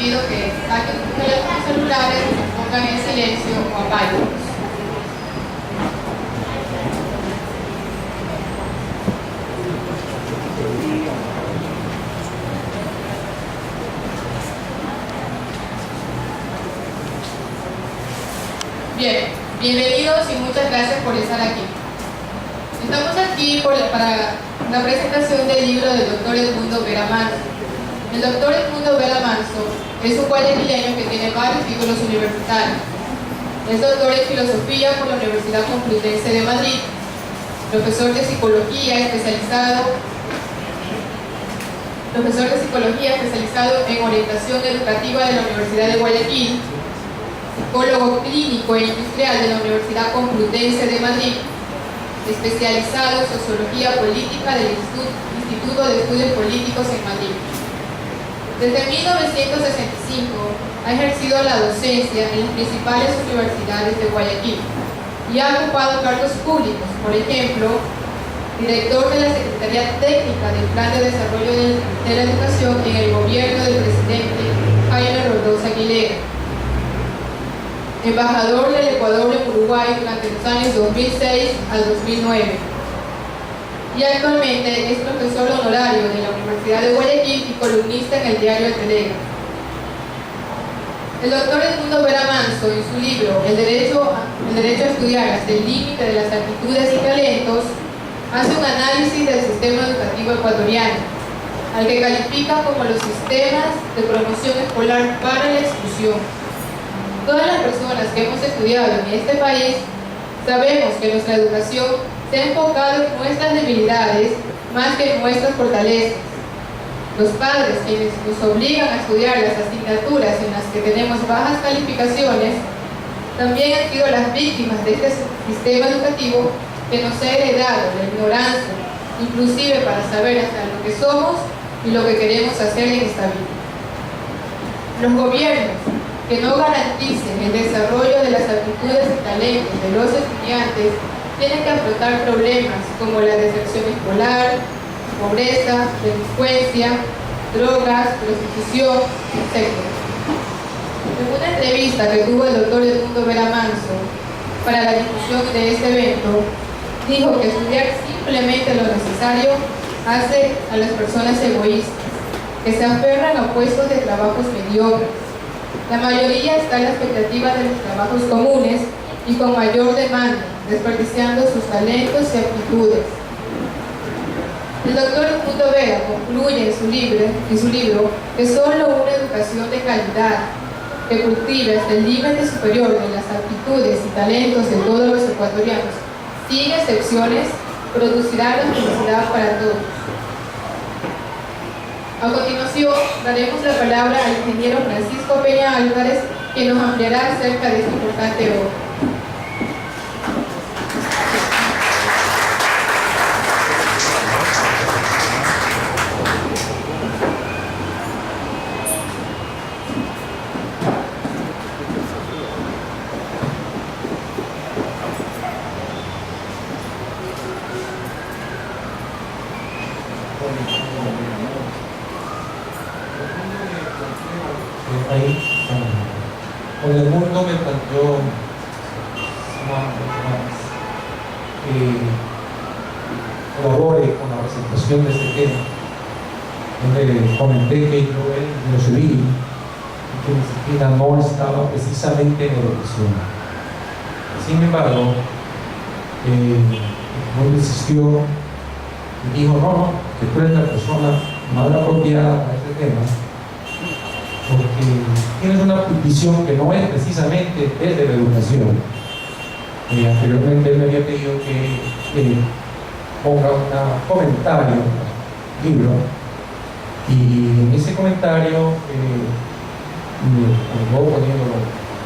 pido que saquen sus celulares, se pongan en silencio o apáguenlos. Bien, bienvenidos y muchas gracias por estar aquí. Estamos aquí para la presentación del libro del doctor Edmundo Vera Manso. El doctor Edmundo Vera Manso es un guayaquileño que tiene varios títulos universitarios. Es doctor en filosofía por la Universidad Complutense de Madrid, profesor de psicología especializado en orientación educativa de la Universidad de Guayaquil, psicólogo clínico e industrial de la Universidad Complutense de Madrid, especializado en sociología política del Instituto de Estudios Políticos en Madrid. Desde 1965 ha ejercido la docencia en las principales universidades de Guayaquil y ha ocupado cargos públicos, por ejemplo, director de la Secretaría Técnica del Plan de Desarrollo de la Educación en el gobierno del presidente Jaime Rodríguez Aguilera, embajador del Ecuador en Uruguay durante los años 2006 al 2009 y actualmente es profesor honorario de la Universidad de Guayaquil y columnista en el diario El Telegrafo. El doctor Edmundo Vera Manso, en su libro El derecho a estudiar hasta el límite de las aptitudes y talentos, hace un análisis del sistema educativo ecuatoriano, al que califica como los sistemas de promoción escolar para la exclusión. Todas las personas que hemos estudiado en este país sabemos que nuestra educación se ha enfocado en nuestras debilidades más que en nuestras fortalezas. Los padres, quienes nos obligan a estudiar las asignaturas en las que tenemos bajas calificaciones, también han sido las víctimas de este sistema educativo que nos ha heredado la ignorancia, inclusive para saber hasta lo que somos y lo que queremos hacer en esta vida. Los gobiernos que no garanticen el desarrollo de las aptitudes y talentos de los estudiantes tienen que afrontar problemas como la deserción escolar, pobreza, delincuencia, drogas, prostitución, etc. En una entrevista que tuvo el doctor Edmundo Vera Manso para la difusión de este evento, dijo que estudiar simplemente lo necesario hace a las personas egoístas, que se aferran a puestos de trabajos mediocres. La mayoría está en la expectativa de los trabajos comunes y con mayor demanda, desperdiciando sus talentos y aptitudes. El doctor Edmundo Vera concluye en su libro que solo una educación de calidad que cultive hasta el límite superior de las aptitudes y talentos de todos los ecuatorianos, sin excepciones, producirá la felicidad para todos. A continuación, daremos la palabra al ingeniero Francisco Peña Álvarez, que nos ampliará acerca de este importante obra. Con el mundo me planteó que colabore con la presentación de este tema, donde comenté que yo en lo civil, que mi disciplina no estaba precisamente en educación. Sin embargo, no insistió y dijo, no, que tú eres la persona más apropiada para este tema, porque tienes una visión que no es precisamente desde la educación. Anteriormente él me había pedido que ponga un comentario al libro, y en ese comentario voy poniendo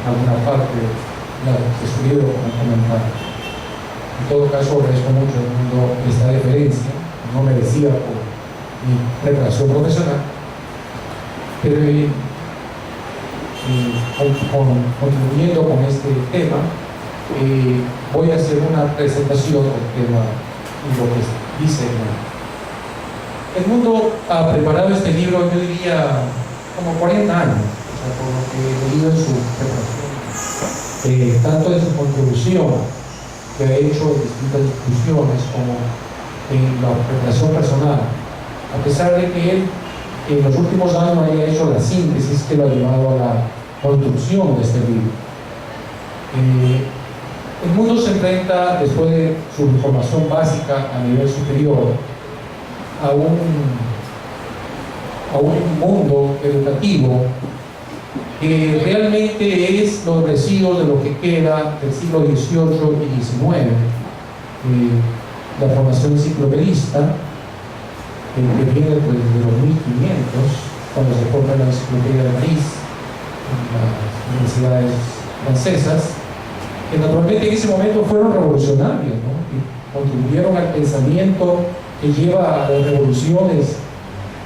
alguna parte de su libro como comentario. En todo caso, agradezco mucho al mundo esta deferencia, no merecía por mi preparación profesional, pero concluyendo con este tema, voy a hacer una presentación del tema y lo que dice el mundo ha preparado este libro, yo diría, como 40 años. por lo que he leído en su preparación, tanto en su contribución que ha hecho en distintas discusiones como en la preparación personal, a pesar de que él en los últimos años haya hecho la síntesis que lo ha llevado a la construcción de este libro. El mundo se enfrenta, después de su formación básica a nivel superior, a un mundo educativo que realmente es los residuos de lo que queda del siglo XVIII y XIX. La formación enciclopedista, que viene pues, de los 1500, cuando se forma la Enciclopedia de París, en las universidades francesas, que naturalmente en ese momento fueron revolucionarios, ¿no? Y contribuyeron al pensamiento que lleva a las revoluciones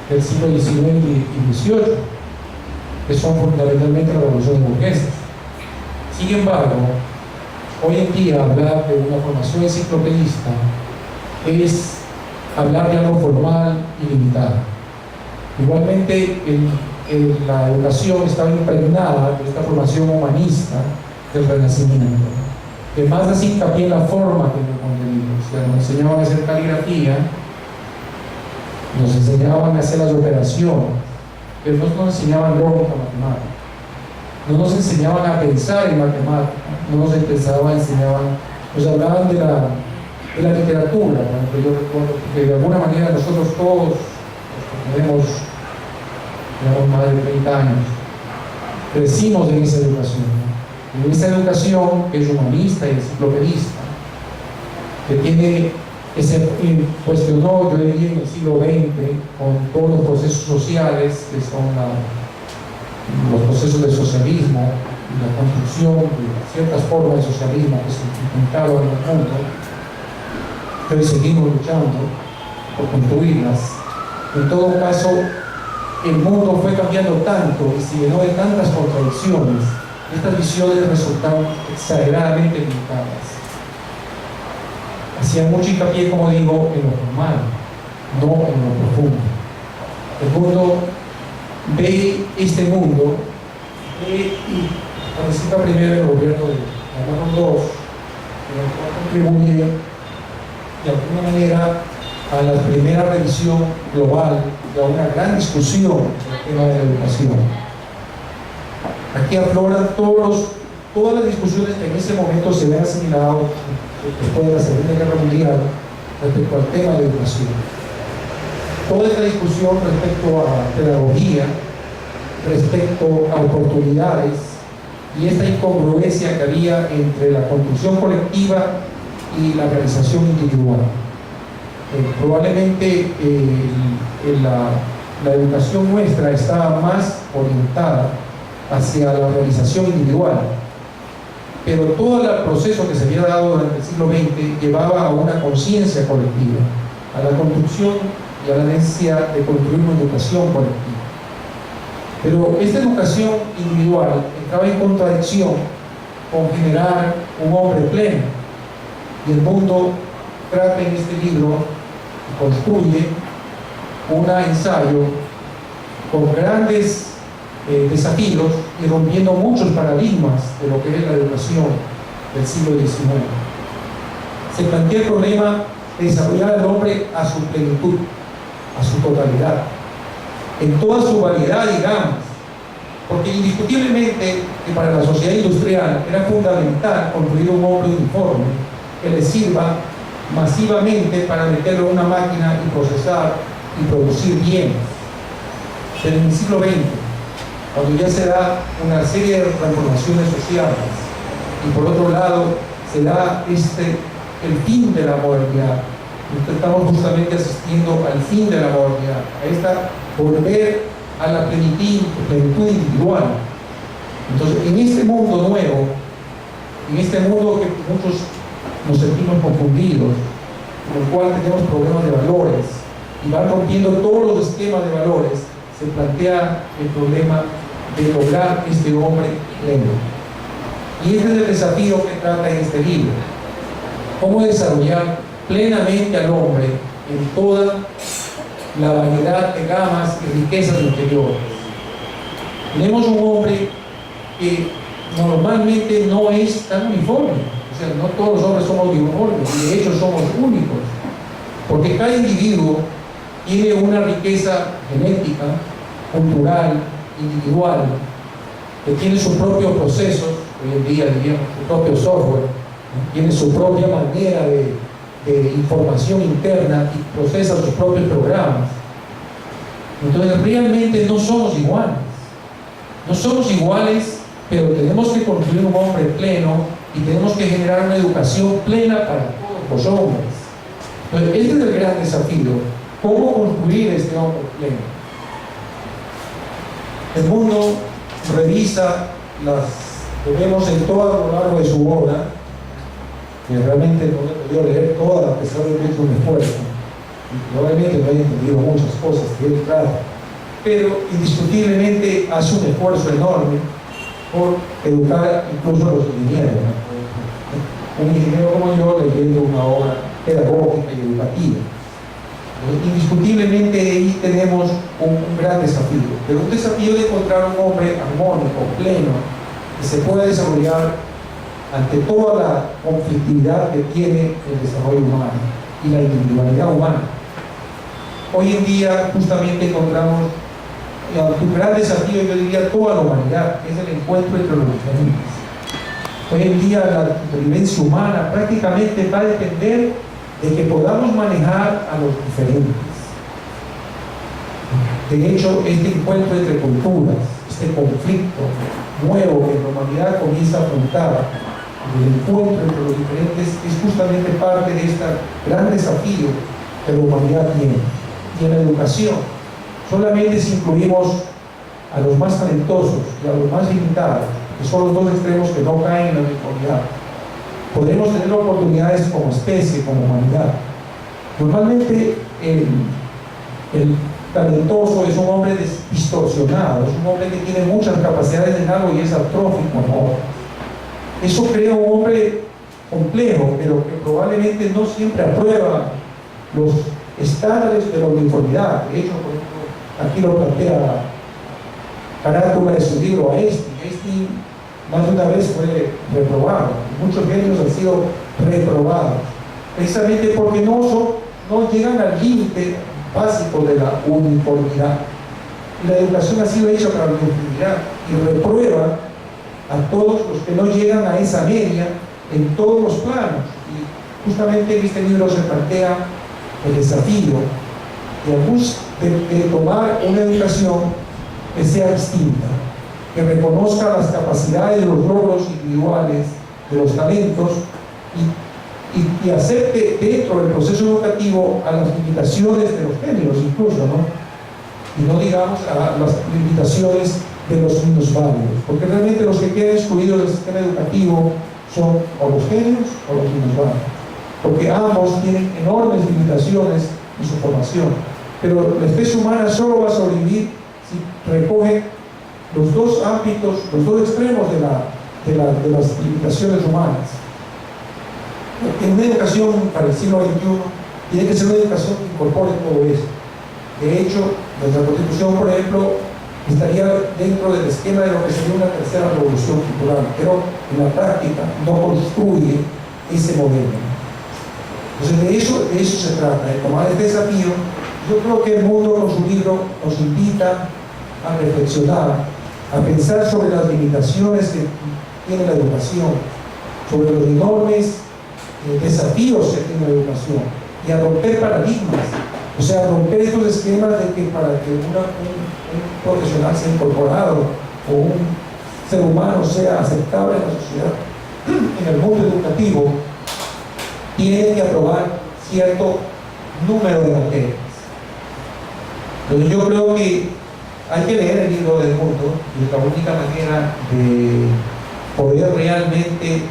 del siglo XIX y XVIII, que son fundamentalmente las revoluciones burguesas. Sin embargo, hoy en día hablar de una formación enciclopedista es hablar de algo formal y limitado. Igualmente, la educación estaba impregnada de esta formación humanista del Renacimiento, que más hace hincapié en la forma que en el contenido. O sea, nos enseñaban a hacer caligrafía, nos enseñaban a hacer las operaciones, pero no nos enseñaban lógica matemática, no nos enseñaban a pensar en matemática, no nos nos hablaban de la literatura. Yo recuerdo que de alguna manera nosotros todos, los que tenemos más de 30 años, crecimos en esa educación, ¿no? En esa educación que es humanista y enciclopedista, que se cuestionó, yo diría, en el siglo XX, con todos los procesos sociales, que son los procesos de socialismo y la construcción de ciertas formas de socialismo que se intentaron en el mundo, que hoy seguimos luchando por construirlas. En todo caso, el mundo fue cambiando tanto y se llenó de tantas contradicciones, estas visiones resultaron exageradamente limitadas. Hacía mucho hincapié, como digo, en lo formal, no en lo profundo. El mundo ve este mundo y participa primero en el gobierno de Juan II, en el cual contribuye de alguna manera a la primera revisión global y a una gran discusión del tema de la educación. Aquí afloran todas las discusiones que en ese momento se ven asimiladas después de la Segunda Guerra Mundial respecto al tema de educación. Toda esta discusión respecto a pedagogía, respecto a oportunidades y esta incongruencia que había entre la construcción colectiva y la realización individual. Probablemente la educación nuestra estaba más orientada hacia la realización individual, pero todo el proceso que se había dado durante el siglo XX llevaba a una conciencia colectiva, a la construcción y a la necesidad de construir una educación colectiva. Pero esta educación individual entraba en contradicción con generar un hombre pleno, y el mundo trata en este libro y construye un ensayo con grandes desafíos y rompiendo muchos paradigmas de lo que es la educación del siglo XIX. Se plantea el problema de desarrollar al hombre a su plenitud, a su totalidad, en toda su variedad y gamas, porque indiscutiblemente que para la sociedad industrial era fundamental construir un hombre uniforme que le sirva masivamente para meterlo en una máquina y procesar y producir bienes. Pero en el siglo XX, cuando ya se da una serie de transformaciones sociales y por otro lado se da el fin de la modernidad, estamos justamente asistiendo al fin de la modernidad, a volver a la plenitud individual. Entonces, en este mundo nuevo, en este mundo que muchos nos sentimos confundidos, en el cual tenemos problemas de valores y van rompiendo todos los esquemas de valores, se plantea el problema de lograr este hombre pleno. Y este es el desafío que trata en este libro: cómo desarrollar plenamente al hombre en toda la variedad de gamas y riquezas interiores. Tenemos un hombre que normalmente no es tan uniforme, o sea, no todos los hombres somos uniformes, y de hecho somos únicos, porque cada individuo tiene una riqueza genética, cultural, individual, que tiene sus propios procesos, hoy en día diríamos su propio software, tiene su propia manera de información interna y procesa sus propios programas. Entonces realmente no somos iguales. No somos iguales, pero tenemos que construir un hombre pleno y tenemos que generar una educación plena para todos los hombres. Entonces este es el gran desafío. ¿Cómo construir este hombre pleno? El mundo revisa las que vemos en todo lo largo de su obra, que realmente no he podido leer toda, a pesar de que he hecho un esfuerzo. Y probablemente no haya entendido muchas cosas que él trata, pero indiscutiblemente hace un esfuerzo enorme por educar incluso a los ingenieros, ¿no? Un ingeniero como yo leyendo una obra pedagógica y educativa. Indiscutiblemente ahí tenemos un gran desafío, pero un desafío de encontrar un hombre armónico, pleno, que se pueda desarrollar ante toda la conflictividad que tiene el desarrollo humano y la individualidad humana. Hoy en día justamente encontramos un gran desafío, yo diría, toda la humanidad, que es el encuentro entre los diferentes. Hoy en día la vivencia humana prácticamente va a depender de que podamos manejar a los diferentes. De hecho, este encuentro entre culturas, este conflicto nuevo que la humanidad comienza a afrontar, el encuentro entre los diferentes, es justamente parte de este gran desafío que la humanidad tiene. Y en la educación, solamente si incluimos a los más talentosos y a los más limitados, que son los dos extremos que no caen en la uniformidad, podremos tener oportunidades como especie, como humanidad. Normalmente el talentoso es un hombre distorsionado, es un hombre que tiene muchas capacidades en algo y es atrófico en otro. Eso crea un hombre complejo, pero que probablemente no siempre aprueba los estándares de la uniformidad. De hecho, por ejemplo, aquí lo plantea Carátula de su libro a Einstein más de una vez fue reprobado. Muchos genios han sido reprobados, precisamente porque no llegan al límite básico de la uniformidad. Y la educación ha sido hecha para la uniformidad y reprueba a todos los que no llegan a esa media en todos los planos. Y justamente en este libro se plantea el desafío de tomar una educación que sea distinta, que reconozca las capacidades, los logros individuales, de los talentos y acepte dentro del proceso educativo a las limitaciones de los géneros incluso, ¿no? Y no digamos a las limitaciones de los minusválidos, porque realmente los que quedan excluidos del sistema educativo son o los géneros o los minusválidos, porque ambos tienen enormes limitaciones en su formación, pero la especie humana solo va a sobrevivir si recoge los dos ámbitos, los dos extremos de las limitaciones humanas. En una educación para el siglo XXI tiene que ser una educación que incorpore todo eso. De hecho, nuestra Constitución, por ejemplo, estaría dentro del esquema de lo que sería una tercera revolución cultural, pero en la práctica no construye ese modelo. Entonces de eso se trata, de tomar este desafío. Yo creo que el mundo con su libro nos invita a reflexionar, a pensar sobre las limitaciones que tiene la educación, sobre los enormes desafíos que tiene la educación y a romper paradigmas, o sea, romper estos esquemas de que para que un profesional sea incorporado o un ser humano sea aceptable en la sociedad, en el mundo educativo, tiene que aprobar cierto número de materias. Entonces yo creo que hay que leer el libro del mundo y es la única manera de poder realmente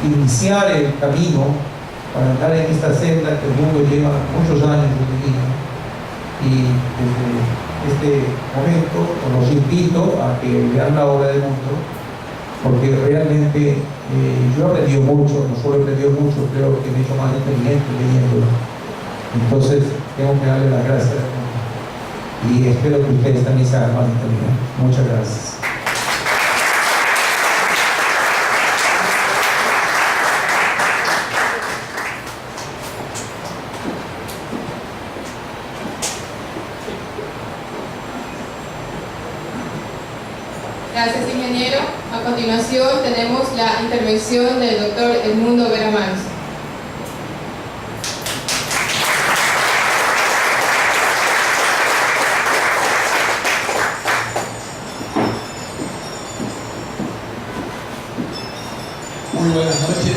iniciar el camino para andar en esta senda que el mundo lleva muchos años viviendo. Y desde este momento los invito a que lean la obra del mundo, porque realmente yo he aprendido mucho, no solo he aprendido mucho, creo que me he hecho más inteligente leyéndolo. Entonces tengo que darle las gracias al mundo. y espero que ustedes también se hagan más determinados. Muchas gracias. Gracias, ingeniero. A continuación tenemos la intervención del doctor Edmundo Vera Manso. Muy buenas noches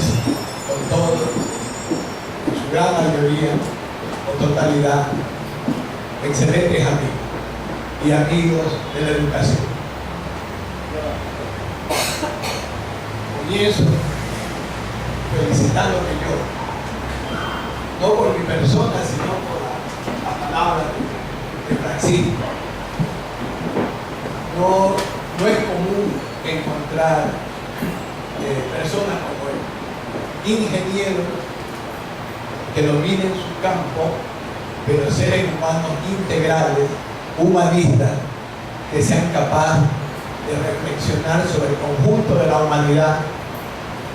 con todos, en su gran mayoría o totalidad, excelentes amigos y amigos de la educación. Comienzo felicitándote yo, no por mi persona, sino por la palabra de Francisco. No es común encontrar personas como él, ingenieros que dominen su campo, pero seres humanos integrales, humanistas, que sean capaces de reflexionar sobre el conjunto de la humanidad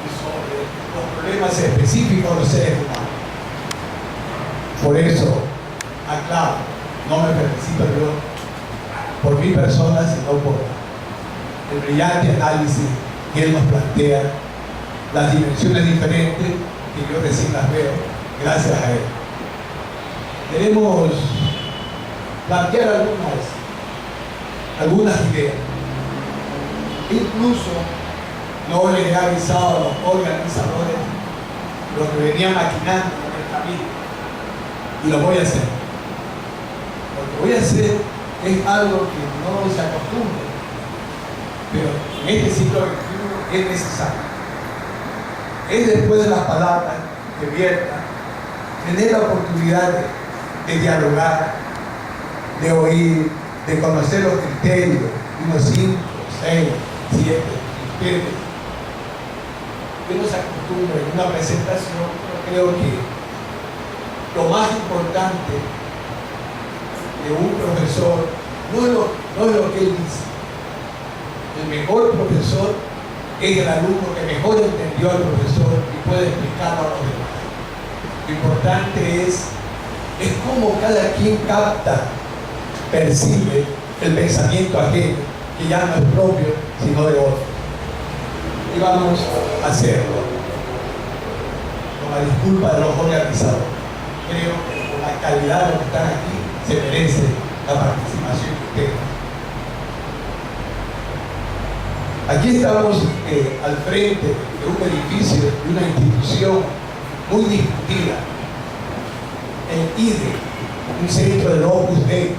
y sobre los problemas específicos de los seres humanos. Por eso, aclaro, no me felicito yo por mi persona, sino por el brillante análisis que él nos plantea, las dimensiones diferentes que yo recién las veo gracias a él. Queremos plantear algunas ideas. Incluso no les he avisado a los organizadores lo que venían maquinando en el camino, y lo voy a hacer. Lo que voy a hacer es algo que no se acostumbra, pero en este siglo XXI es necesario. Es después de las palabras que viertan, tener la oportunidad de dialogar, de oír, de conocer los criterios, unos 5, 6, 7 criterios. Que no se acostumbra en una presentación, pero creo que lo más importante de un profesor no es lo que él dice. El mejor profesor es el alumno que mejor entendió al profesor y puede explicarlo a los demás. Lo importante es cómo cada quien capta, percibe el pensamiento ajeno, que ya no es propio, sino de otro. Y vamos a hacerlo con la disculpa de los organizadores. Creo que por la calidad de los que están aquí se merece la participación de ustedes. Aquí estamos al frente de un edificio, de una institución muy discutida, el IDE, un centro del Opus Dei,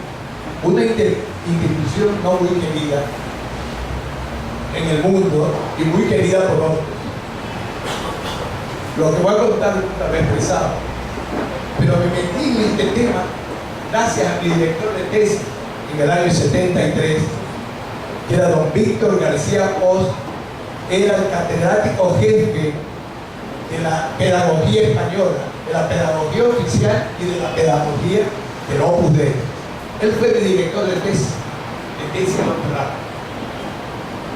una institución no muy querida en el mundo y muy querida por otros. Lo que voy a contar nunca lo he expresado, pero me metí en este tema gracias a mi director de tesis en el año 73, que era don Víctor García Post. Era el catedrático jefe de la pedagogía española, de la pedagogía oficial y de la pedagogía del Opus Dei. Él fue el director de tesis doctoral.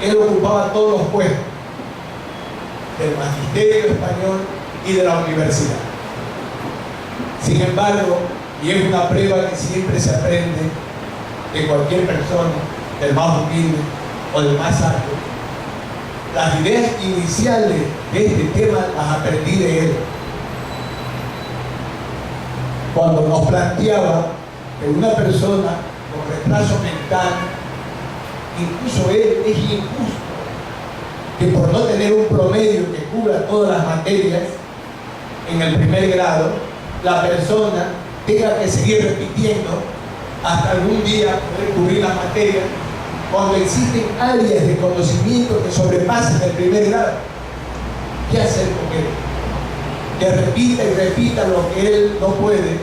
Él ocupaba todos los puestos del magisterio español y de la universidad. Sin embargo, y es una prueba que siempre se aprende de cualquier persona, del más humilde o del más alto, las ideas iniciales de este tema las aprendí de él, cuando nos planteaba que una persona con retraso mental, incluso él, es injusto que por no tener un promedio que cubra todas las materias en el primer grado, la persona tenga que seguir repitiendo hasta algún día poder cubrir las materias, cuando existen áreas de conocimiento que sobrepasan el primer grado. ¿Qué hacer con él? Que repita y repita lo que él no puede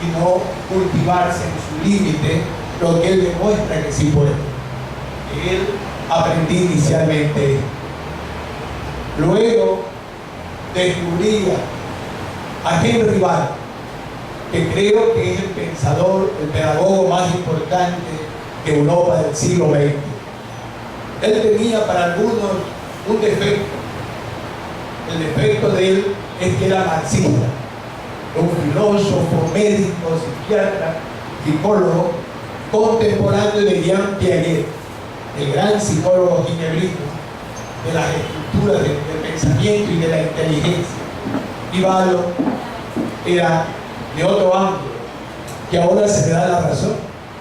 y no cultivarse en su límite lo que él demuestra que sí puede. Él aprendí inicialmente. Luego descubría a Henry Val, que creo que es el pensador, el pedagogo más importante que Europa del siglo XX. Él tenía para algunos un defecto. El defecto de él es que era marxista, un filósofo, médico, psiquiatra, psicólogo, contemporáneo de Jean Piaget, el gran psicólogo ginebrino de las estructuras del pensamiento y de la inteligencia. Y Valo era de otro ángulo, que ahora se le da la razón.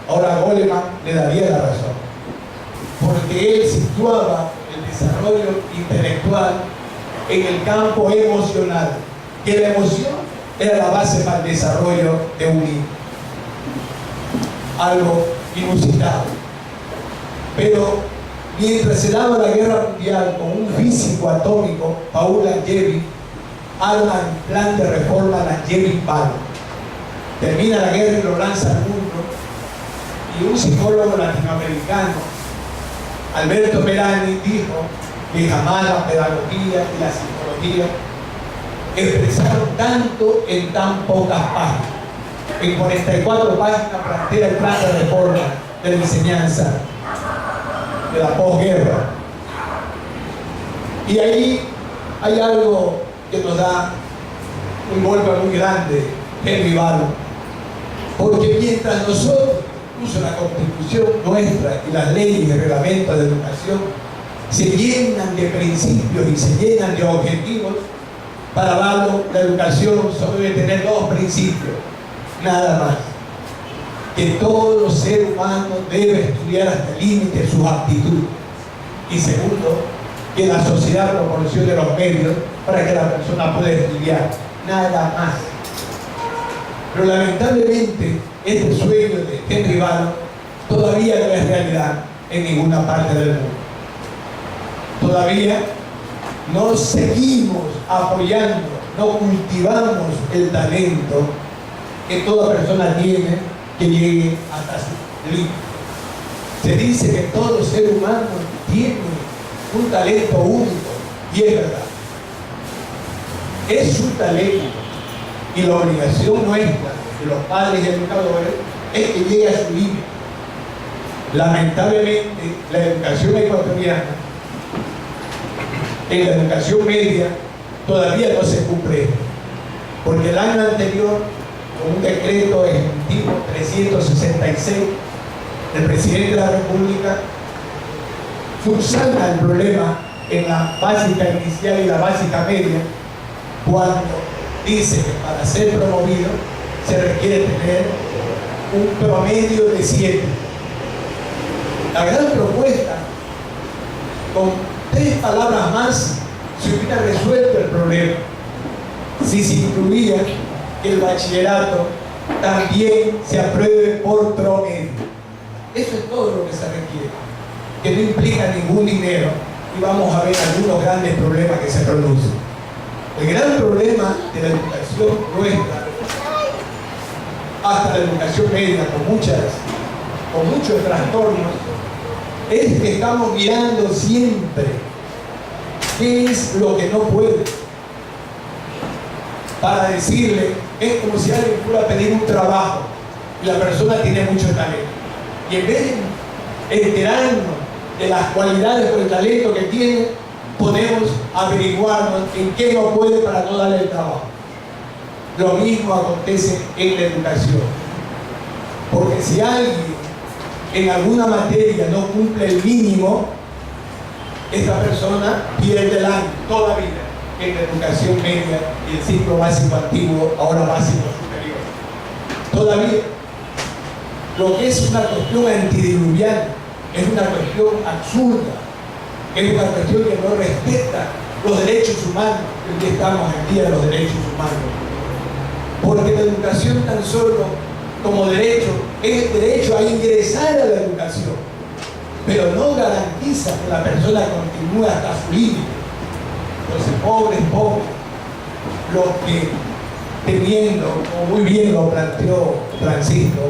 Ahora Goleman le daría la razón, porque él situaba el desarrollo intelectual en el campo emocional, que la emoción era la base para el desarrollo de un niño. Algo inusitado. Pero mientras se daba la guerra mundial con un físico atómico, Paul Langevin, arma el plan de reforma Langevin-Valo. Termina la guerra y lo lanza al mundo. Y un psicólogo latinoamericano, Alberto Merani, dijo que jamás la pedagogía y la psicología expresaron tanto en tan pocas páginas. En 44 páginas plantea el plan de reforma de la enseñanza de la posguerra. Y ahí hay algo que nos da un golpe muy grande, Henry Valo, porque mientras nosotros, incluso la Constitución nuestra y las leyes y reglamentos de educación se llenan de principios y se llenan de objetivos, para Valo la educación solo debe tener dos principios, nada más: que todo ser humano debe estudiar hasta el límite de sus aptitudes, y segundo, que la sociedad proporcione los medios para que la persona pueda estudiar, nada más. Pero lamentablemente este sueño de Henry Valo todavía no es realidad en ninguna parte del mundo. Todavía no seguimos apoyando, no cultivamos el talento que toda persona tiene que llegue hasta su límite. Se dice que todo ser humano tiene un talento único, y es verdad. Es su talento, y la obligación nuestra, de los padres y educadores, es que llegue a su límite. Lamentablemente, la educación ecuatoriana, en la educación media, todavía no se cumple, porque el año anterior, con un decreto ejecutivo 366 del presidente de la República, subsana el problema en la básica inicial y la básica media, cuando dice que para ser promovido se requiere tener un promedio de 7. La gran propuesta, con 3 palabras más, se hubiera resuelto el problema si se incluía que el bachillerato también se apruebe por promedio. Eso es todo lo que se requiere, que no implica ningún dinero, y vamos a ver algunos grandes problemas que se producen. El gran problema de la educación nuestra, hasta la educación media, con muchos trastornos, es que estamos mirando siempre qué es lo que no puede, para decirle, es como si alguien fuera a pedir un trabajo y la persona tiene mucho talento, y en vez de enterarnos de las cualidades o el talento que tiene, podemos averiguarnos en qué no puede para no darle el trabajo. Lo mismo acontece en la educación, porque si alguien en alguna materia no cumple el mínimo, esta persona pierde el año, toda la vida, en la educación media y el ciclo básico antiguo, ahora básico superior. Todavía, lo que es una cuestión antidiluviana es una cuestión absurda, es una cuestión que no respeta los derechos humanos. Hoy estamos en día de los derechos humanos, porque la educación tan solo como derecho es el derecho a ingresar a la educación, pero no garantiza que la persona continúe hasta su límite. Entonces, pobres, los que teniendo, como muy bien lo planteó Francisco,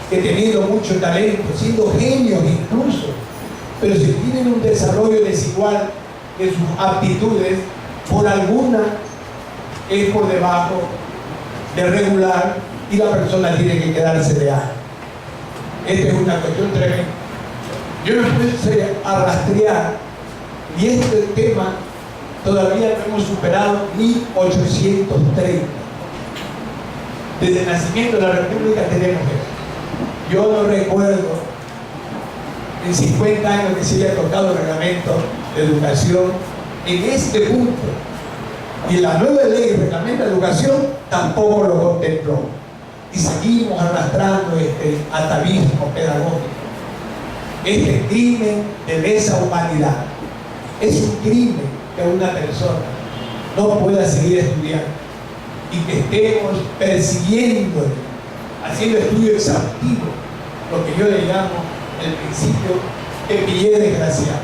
que teniendo mucho talento, siendo genios incluso, pero si tienen un desarrollo desigual de sus aptitudes, por alguna es por debajo de regular y la persona tiene que quedarse de años. Esta es una cuestión tremenda. Yo me puse a rastrear y este tema todavía no hemos superado 1830. Desde el nacimiento de la República tenemos eso. Yo no recuerdo en 50 años que se haya tocado el reglamento de educación en este punto. Y la nueva ley de reglamento de educación tampoco lo contempló. Y seguimos arrastrando este atavismo pedagógico, este crimen de lesa humanidad. Es un crimen que una persona no pueda seguir estudiando y que estemos persiguiendo, haciendo estudio exhaustivo, lo que yo le llamo el principio de pillé desgraciado.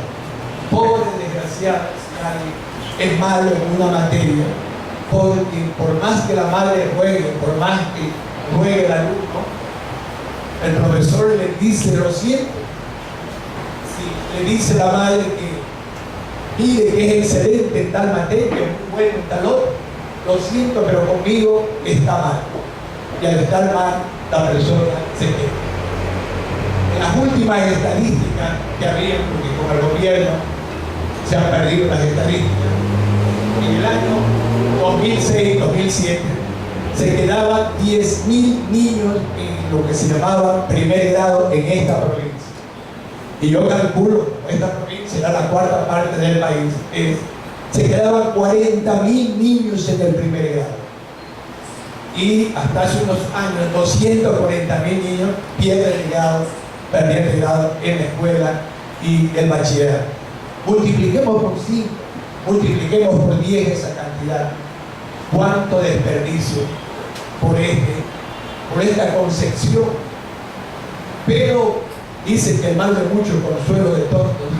Pobre desgraciado si alguien es malo en una materia, porque por más que la madre ruegue, por más que ruegue el alumno, el profesor le dice lo siento. Si le dice la madre que mire que es excelente en tal materia, muy bueno en tal otro, lo siento, pero conmigo está mal. Y al estar mal, la persona se queda. En las últimas estadísticas que había, porque con el gobierno se han perdido las estadísticas, en el año 2006-2007 se quedaban 10.000 niños en lo que se llamaba primer grado en esta provincia. Y yo calculo, esta provincia era la cuarta parte del país, se quedaban 40.000 niños en el primer grado. Y hasta hace unos años, 240.000 niños perdían el grado en la escuela y el bachillerato. Multipliquemos por 5, multipliquemos por 10 esa cantidad. ¿Cuánto desperdicio por esta concepción? Pero dicen que el mal de muchos consuelo de tontos.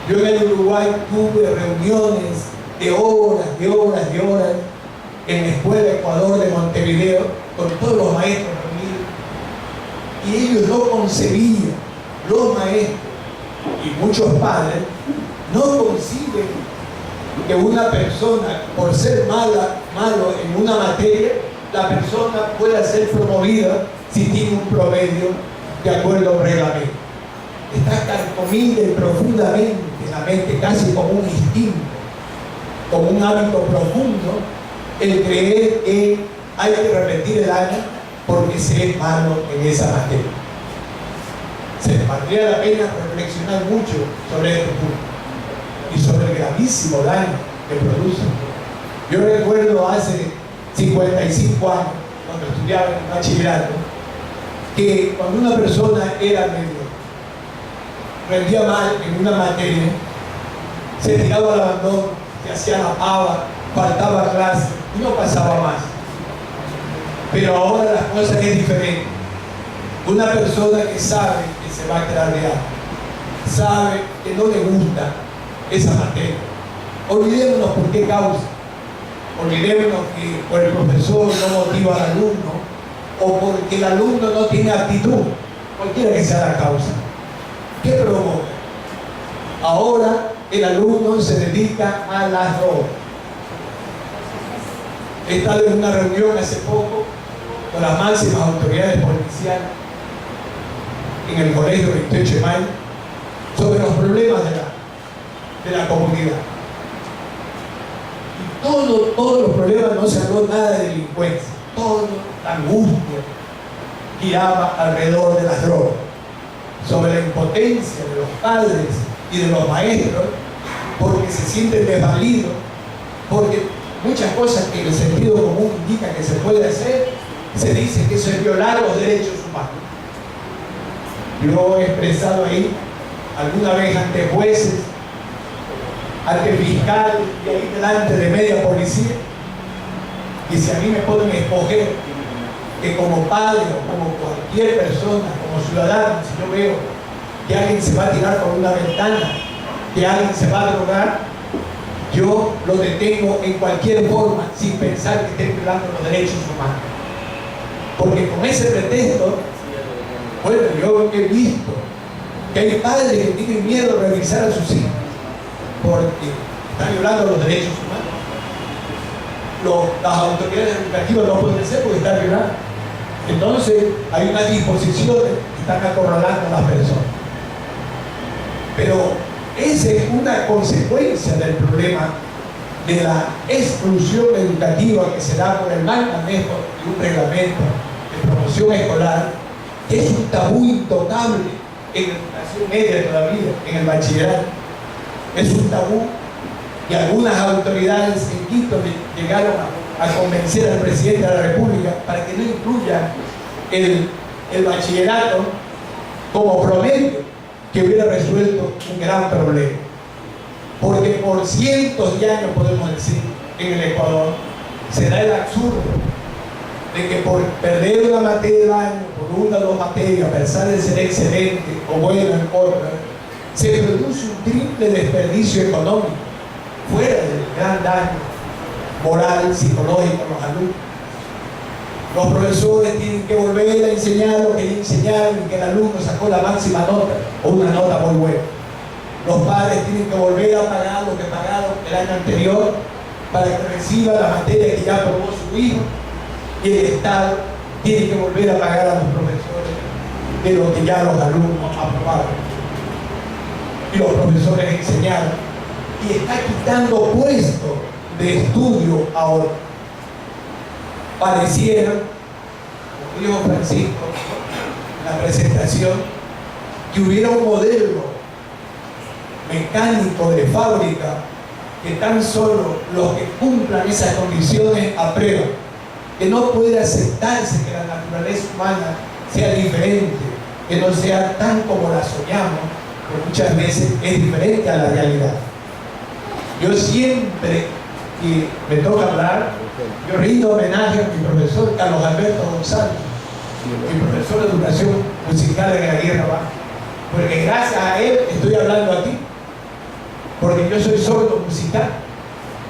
Yo en el Uruguay tuve reuniones de horas en la Escuela Ecuador de Montevideo con todos los maestros reunidos, y ellos no concebían, los maestros y muchos padres no conciben que una persona, por ser malo en una materia, la persona pueda ser promovida si tiene un promedio de acuerdo a un reglamento. Está carcomida profundamente en la mente, casi como un instinto, como un hábito profundo, el creer que hay que repetir el año porque se es malo en esa materia. Se valdría la pena reflexionar mucho sobre este punto y sobre el gravísimo daño que produce. Yo recuerdo hace 55 años, cuando estudiaba en el bachillerato, que cuando una persona rendía mal en una materia, se tiraba al abandono, se hacía la pava, faltaba clase y no pasaba más. Pero ahora las cosas es diferente. Una persona que sabe que se va a quedar de algo, sabe que no le gusta esa materia, olvidémonos por qué causa, olvidémonos que por el profesor no motiva al alumno o porque el alumno no tiene actitud, cualquiera que sea la causa. ¿Qué provoca? Ahora el alumno se dedica a las drogas. He estado en una reunión hace poco con las máximas autoridades policiales en el colegio 28 de mayo sobre los problemas de la comunidad. Y todos los problemas, no se habló nada de delincuencia, toda la angustia giraba alrededor de las drogas, sobre la impotencia de los padres y de los maestros, porque se sienten desvalidos, porque muchas cosas que el sentido común indica que se puede hacer, se dice que eso es violar los derechos humanos. Yo he expresado ahí alguna vez ante jueces, ante fiscales y ahí delante de media policía, y si a mí me pueden escoger que como padre o como cualquier persona, como ciudadano, si yo veo que alguien se va a tirar por una ventana, que alguien se va a drogar, yo lo detengo en cualquier forma sin pensar que estén violando los derechos humanos. Porque con ese pretexto, bueno, yo he visto que hay padres que tienen miedo de revisar a sus hijos porque están violando los derechos humanos. Las autoridades educativas no pueden ser porque están violando. Entonces hay unas disposiciones que están acorralando a las personas. Pero esa es una consecuencia del problema de la exclusión educativa que se da por el mal manejo de un reglamento de promoción escolar, que es un tabú intocable en la educación media todavía, en el bachillerato. Es un tabú y algunas autoridades en Quito llegaron a convencer al presidente de la República para que no incluya el bachillerato como promedio, que hubiera resuelto un gran problema. Porque por cientos de años, podemos decir, en el Ecuador, se da el absurdo de que por perder una materia del año, por una o dos materias, a pesar de ser excelente o bueno en otra, se produce un triple desperdicio económico, fuera del gran daño moral, psicológico a los alumnos. Los profesores tienen que volver a enseñar lo que enseñaron y que el alumno sacó la máxima nota o una nota muy buena. Los padres tienen que volver a pagar lo que pagaron el año anterior para que reciba la materia que ya aprobó su hijo, y el Estado tiene que volver a pagar a los profesores de lo que ya los alumnos aprobaron y los profesores enseñaron, y está quitando puestos de estudio ahora. Pareciera, como dijo Francisco en la presentación, que hubiera un modelo mecánico de fábrica que tan solo los que cumplan esas condiciones aprueban, que no puede aceptarse que la naturaleza humana sea diferente, que no sea tan como la soñamos, que muchas veces es diferente a la realidad. Yo siempre que me toca hablar, yo rindo homenaje a mi profesor Carlos Alberto González, mi profesor de educación musical en la Guerra Baja, porque gracias a él estoy hablando aquí, porque yo soy sordo musical,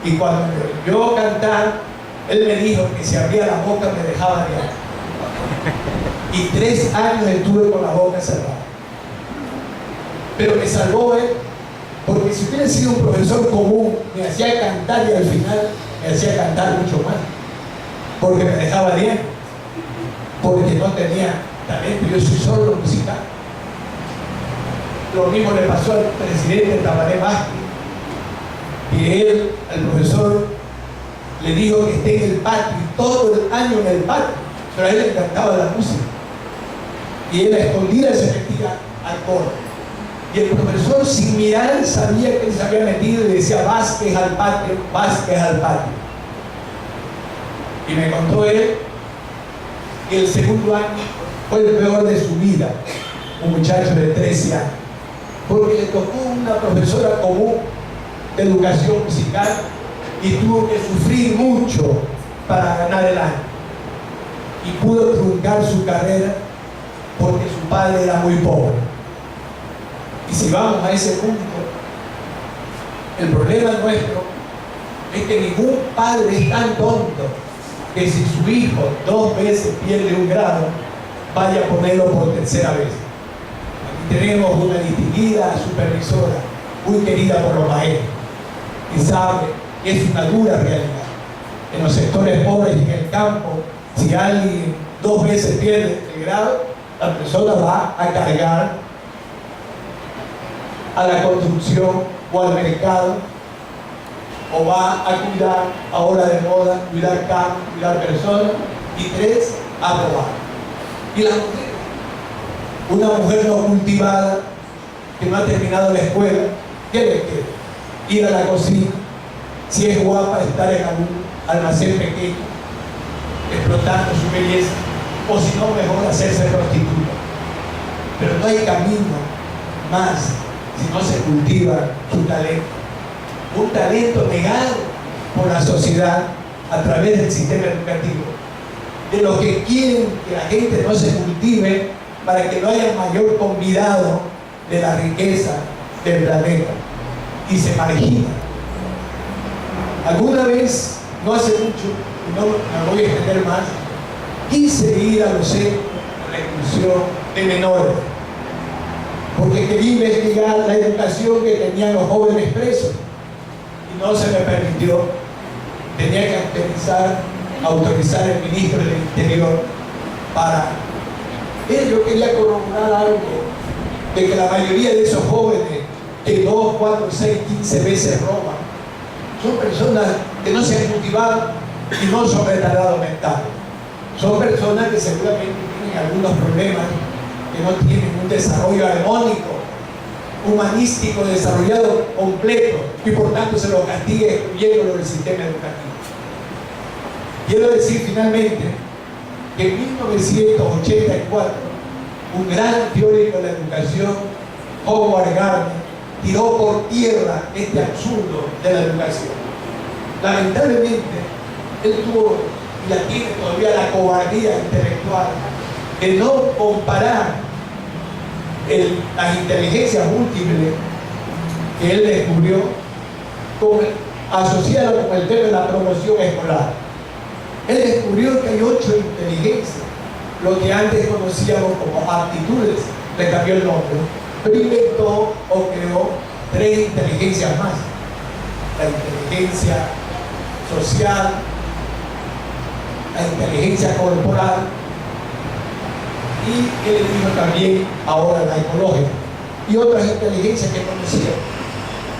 y cuando yo cantaba, él me dijo que si abría la boca me dejaba de hablar, y 3 años estuve con la boca cerrada, pero me salvó él, porque si hubiera sido un profesor común me hacía cantar y al final me hacía cantar mucho más, porque me dejaba bien, porque no tenía talento. Yo soy sordo musical. Lo mismo le pasó al presidente Tabaré Vázquez, que él, al profesor, le dijo que esté en el patio, y todo el año en el patio, pero a él le encantaba la música, y él a escondidas se metía al coro, y el profesor sin mirar sabía que él se había metido y decía: Vázquez al patio, Vázquez al patio. Y me contó él que el segundo año fue el peor de su vida, un muchacho de 13 años, porque le tocó una profesora común de educación musical y tuvo que sufrir mucho para ganar el año, y pudo truncar su carrera porque su padre era muy pobre. Y si vamos a ese punto, el problema nuestro es que ningún padre es tan tonto que si su hijo 2 veces pierde un grado, vaya a ponerlo por 3ª vez. Aquí tenemos una distinguida supervisora, muy querida por los maestros, y sabe que es una dura realidad. En los sectores pobres y en el campo, si alguien 2 veces pierde el grado, la persona va a cargar a la construcción o al mercado, o va a cuidar, ahora de moda, cuidar campos, cuidar personas, y 3, a robar. Y la mujer, una mujer no cultivada, que no ha terminado la escuela, ¿qué le queda? Ir a la cocina, si es guapa, estar en algún almacén pequeño, explotando su belleza, o si no, mejor hacerse prostituta. Pero no hay camino más si no se cultiva su talento. Un talento negado por la sociedad a través del sistema educativo, de los que quieren que la gente no se cultive para que no haya mayor convidado de la riqueza del planeta, y se margina. Alguna vez, no hace mucho, y no me voy a extender más, quise ir a los centros de reclusión de menores, porque quería investigar la educación que tenían los jóvenes presos, y no se me permitió. Tenía que autorizar el ministro del Interior para él. Yo quería corroborar algo de que la mayoría de esos jóvenes que 2, 4, 6, 15 veces roban son personas que no se han cultivado y no son retardados mentales. Son personas que seguramente tienen algunos problemas, que no tienen un desarrollo armónico, humanístico, desarrollado completo, y por tanto se los castiga excluyéndolo del sistema educativo. Quiero decir finalmente que en 1984 un gran teórico de la educación, Howard Gardner, tiró por tierra este absurdo de la educación. Lamentablemente, él tuvo y la tiene todavía la cobardía intelectual de no comparar las inteligencias múltiples que él descubrió asociado con el tema de la promoción escolar. Él descubrió que hay 8 inteligencias, lo que antes conocíamos como aptitudes, le cambió el nombre, pero inventó o creó 3 inteligencias más: la inteligencia social, la inteligencia corporal y él dijo también ahora la ecológica, y otras inteligencias que conocíamos,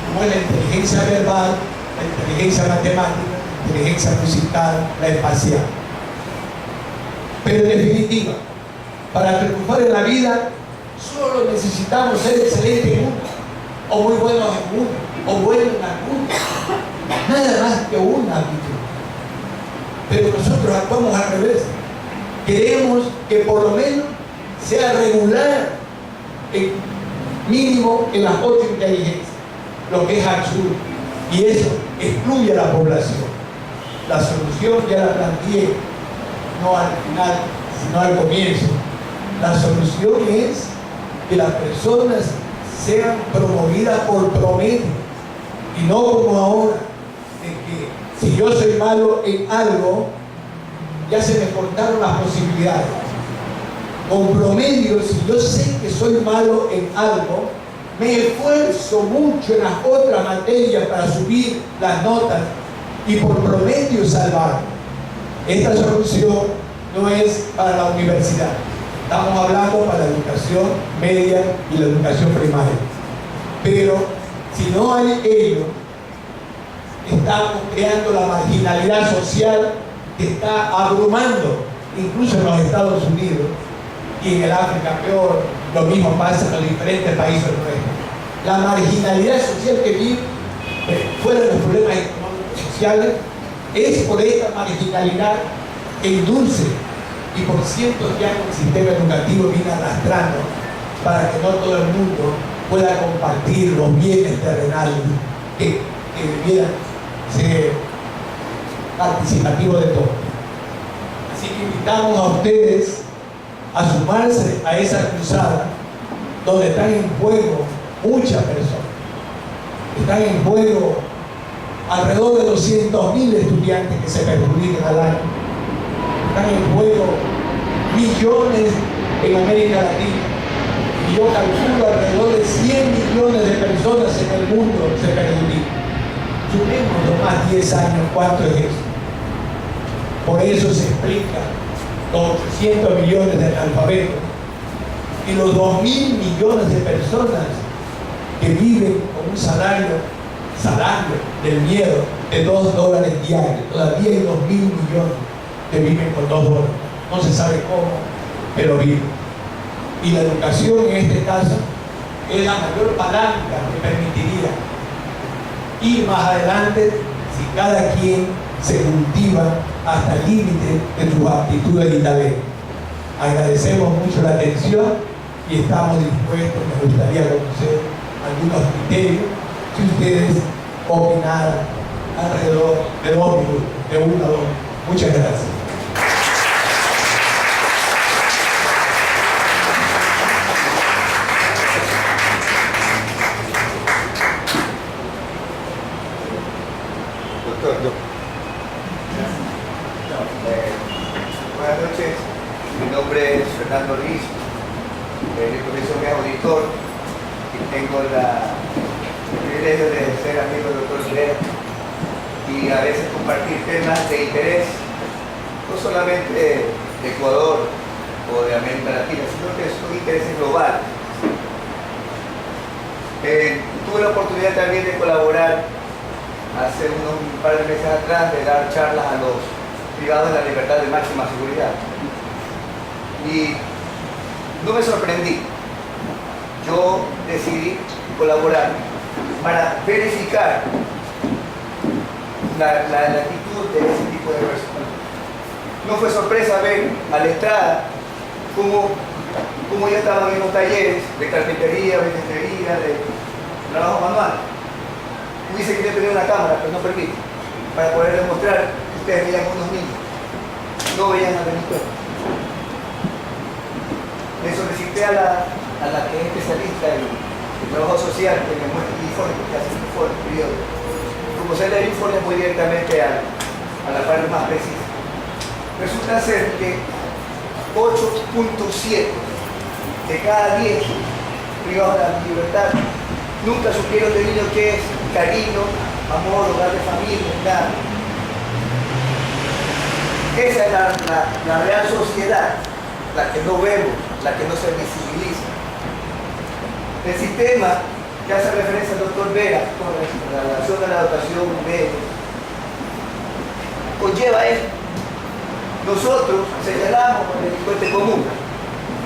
como la inteligencia verbal, la inteligencia matemática, la inteligencia musical, la espacial. Pero en definitiva, para triunfar en la vida solo necesitamos ser excelentes en una, o muy buenos en una, o buenos en alguna, nada más que una actitud. Pero nosotros actuamos al revés. Queremos que por lo menos sea regular, mínimo en las 8 inteligencias, lo que es absurdo, y eso excluye a la población. La solución ya la planteé, no al final, sino al comienzo. La solución es que las personas sean promovidas por promedio, y no como ahora, de que si yo soy malo en algo, ya se me cortaron las posibilidades. Con promedio, si yo sé que soy malo en algo, me esfuerzo mucho en las otras materias para subir las notas y por promedio salvar. Esta solución no es para la universidad. Estamos hablando para la educación media y la educación primaria. Pero si no hay ello, estamos creando la marginalidad social que está abrumando incluso en los Estados Unidos, y en el África peor. Lo mismo pasa en los diferentes países nuestros. La marginalidad social que vive fuera de los problemas económicos y sociales es por esta marginalidad que induce y por cientos de años el sistema educativo viene arrastrando para que no todo el mundo pueda compartir los bienes terrenales que debieran ser participativos de todos. Así que invitamos a ustedes a sumarse a esa cruzada donde están en juego muchas personas. Están en juego alrededor de 200.000 estudiantes que se perjudican al año. Están en juego millones en América Latina. Y yo calculo alrededor de 100 millones de personas en el mundo se perjudican. Sumemos los más 10 años, ¿cuánto es eso? Por eso se explica los 800 millones de analfabetos y los 2.000 millones de personas que viven con un salario del miedo de $2 diarios. Todavía hay 2.000 millones que viven con $2. No se sabe cómo, pero viven. Y la educación en este caso es la mayor palanca que permitiría ir más adelante si cada quien se cultiva hasta el límite de sus aptitudes y talentos. Agradecemos mucho la atención y estamos dispuestos, me gustaría conocer algunos criterios si ustedes opinaran alrededor de 2 minutos, de 1 a 2. Muchas gracias. Buenas noches, mi nombre es Fernando Ruiz, mi profesión es auditor y tengo el privilegio de ser amigo del doctor Lea y a veces compartir temas de interés, no solamente de Ecuador, o de América Latina, sino que son intereses globales. Tuve la oportunidad también de colaborar hace un par de meses atrás, de dar charlas a los privados de la libertad de máxima seguridad. Y no me sorprendí. Yo decidí colaborar para verificar la actitud de ese tipo de personas. No fue sorpresa ver a la entrada cómo ya estaban en los talleres de carpintería, bisutería, de trabajo manual. Hubiese querido tener una cámara, pero no permite, para poder demostrar que ustedes veían unos niños, no veían a delincuentes. Le solicité a la que es especialista en trabajo social que me muestre el informe, porque hace un informe, periodo. Como se le informe muy directamente a la parte más precisa. Resulta ser que 8.7 de cada 10 privados de la libertad nunca supieron de niño qué es cariño, amor, hogar de familia, nada. Esa es la real sociedad, la que no vemos, la que no se visibiliza. El sistema que hace referencia al doctor Vera con la relación de la dotación media conlleva esto. Nosotros señalamos al delincuente común,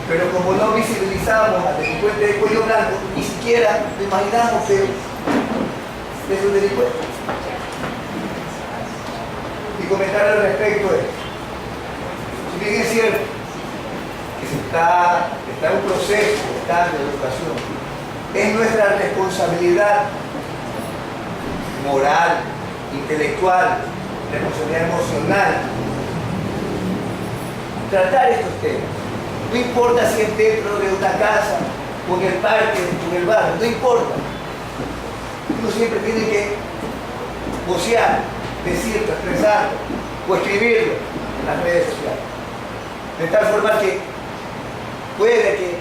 pero como no visibilizamos al delincuente de cuello blanco, ni siquiera lo imaginamos que es un delincuente. Y comentar al respecto es, si bien es cierto que está en un proceso de cambio de educación, es nuestra responsabilidad moral, intelectual, responsabilidad emocional, tratar estos temas. No importa si es dentro de una casa, o en el parque, o en el barrio, no importa. Uno siempre tiene que vocear, decirlo, expresarlo, o escribirlo en las redes sociales. De tal forma que puede que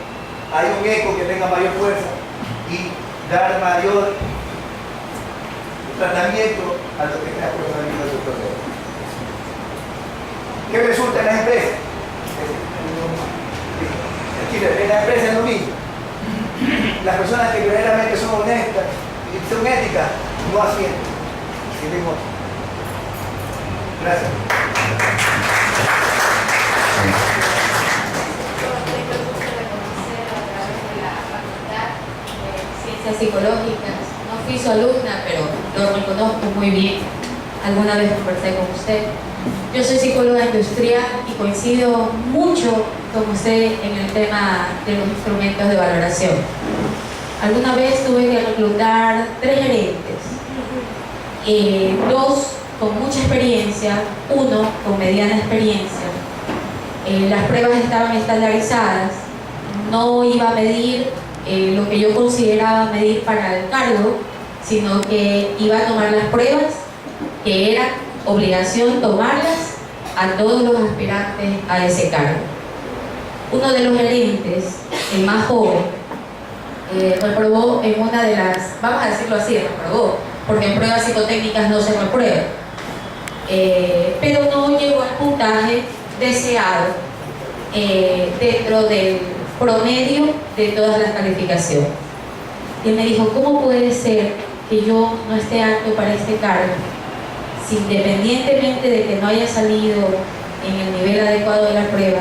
haya un eco que tenga mayor fuerza y dar mayor tratamiento a lo que está profesionalizando el doctor. ¿Qué resulta en las empresas? En las empresas es lo mismo. Las personas que verdaderamente son honestas y son éticas no ascienden. Gracias. Psicológicas. No fui su alumna, pero lo reconozco muy bien. Alguna vez conversé con usted. Yo soy psicóloga industrial y coincido mucho con usted en el tema de los instrumentos de valoración. Alguna vez tuve que reclutar 3 gerentes, 2 con mucha experiencia, 1 con mediana experiencia. Las pruebas estaban estandarizadas, no iba a medir lo que yo consideraba medir para el cargo, sino que iba a tomar las pruebas que era obligación tomarlas a todos los aspirantes a ese cargo. Uno de los gerentes, el más joven, reprobó en una de las, vamos a decirlo así, reprobó, porque en pruebas psicotécnicas no se reprueba, pero no llegó al puntaje deseado dentro del promedio de todas las calificaciones. Y él me dijo, ¿cómo puede ser que yo no esté apto para este cargo si independientemente de que no haya salido en el nivel adecuado de la prueba,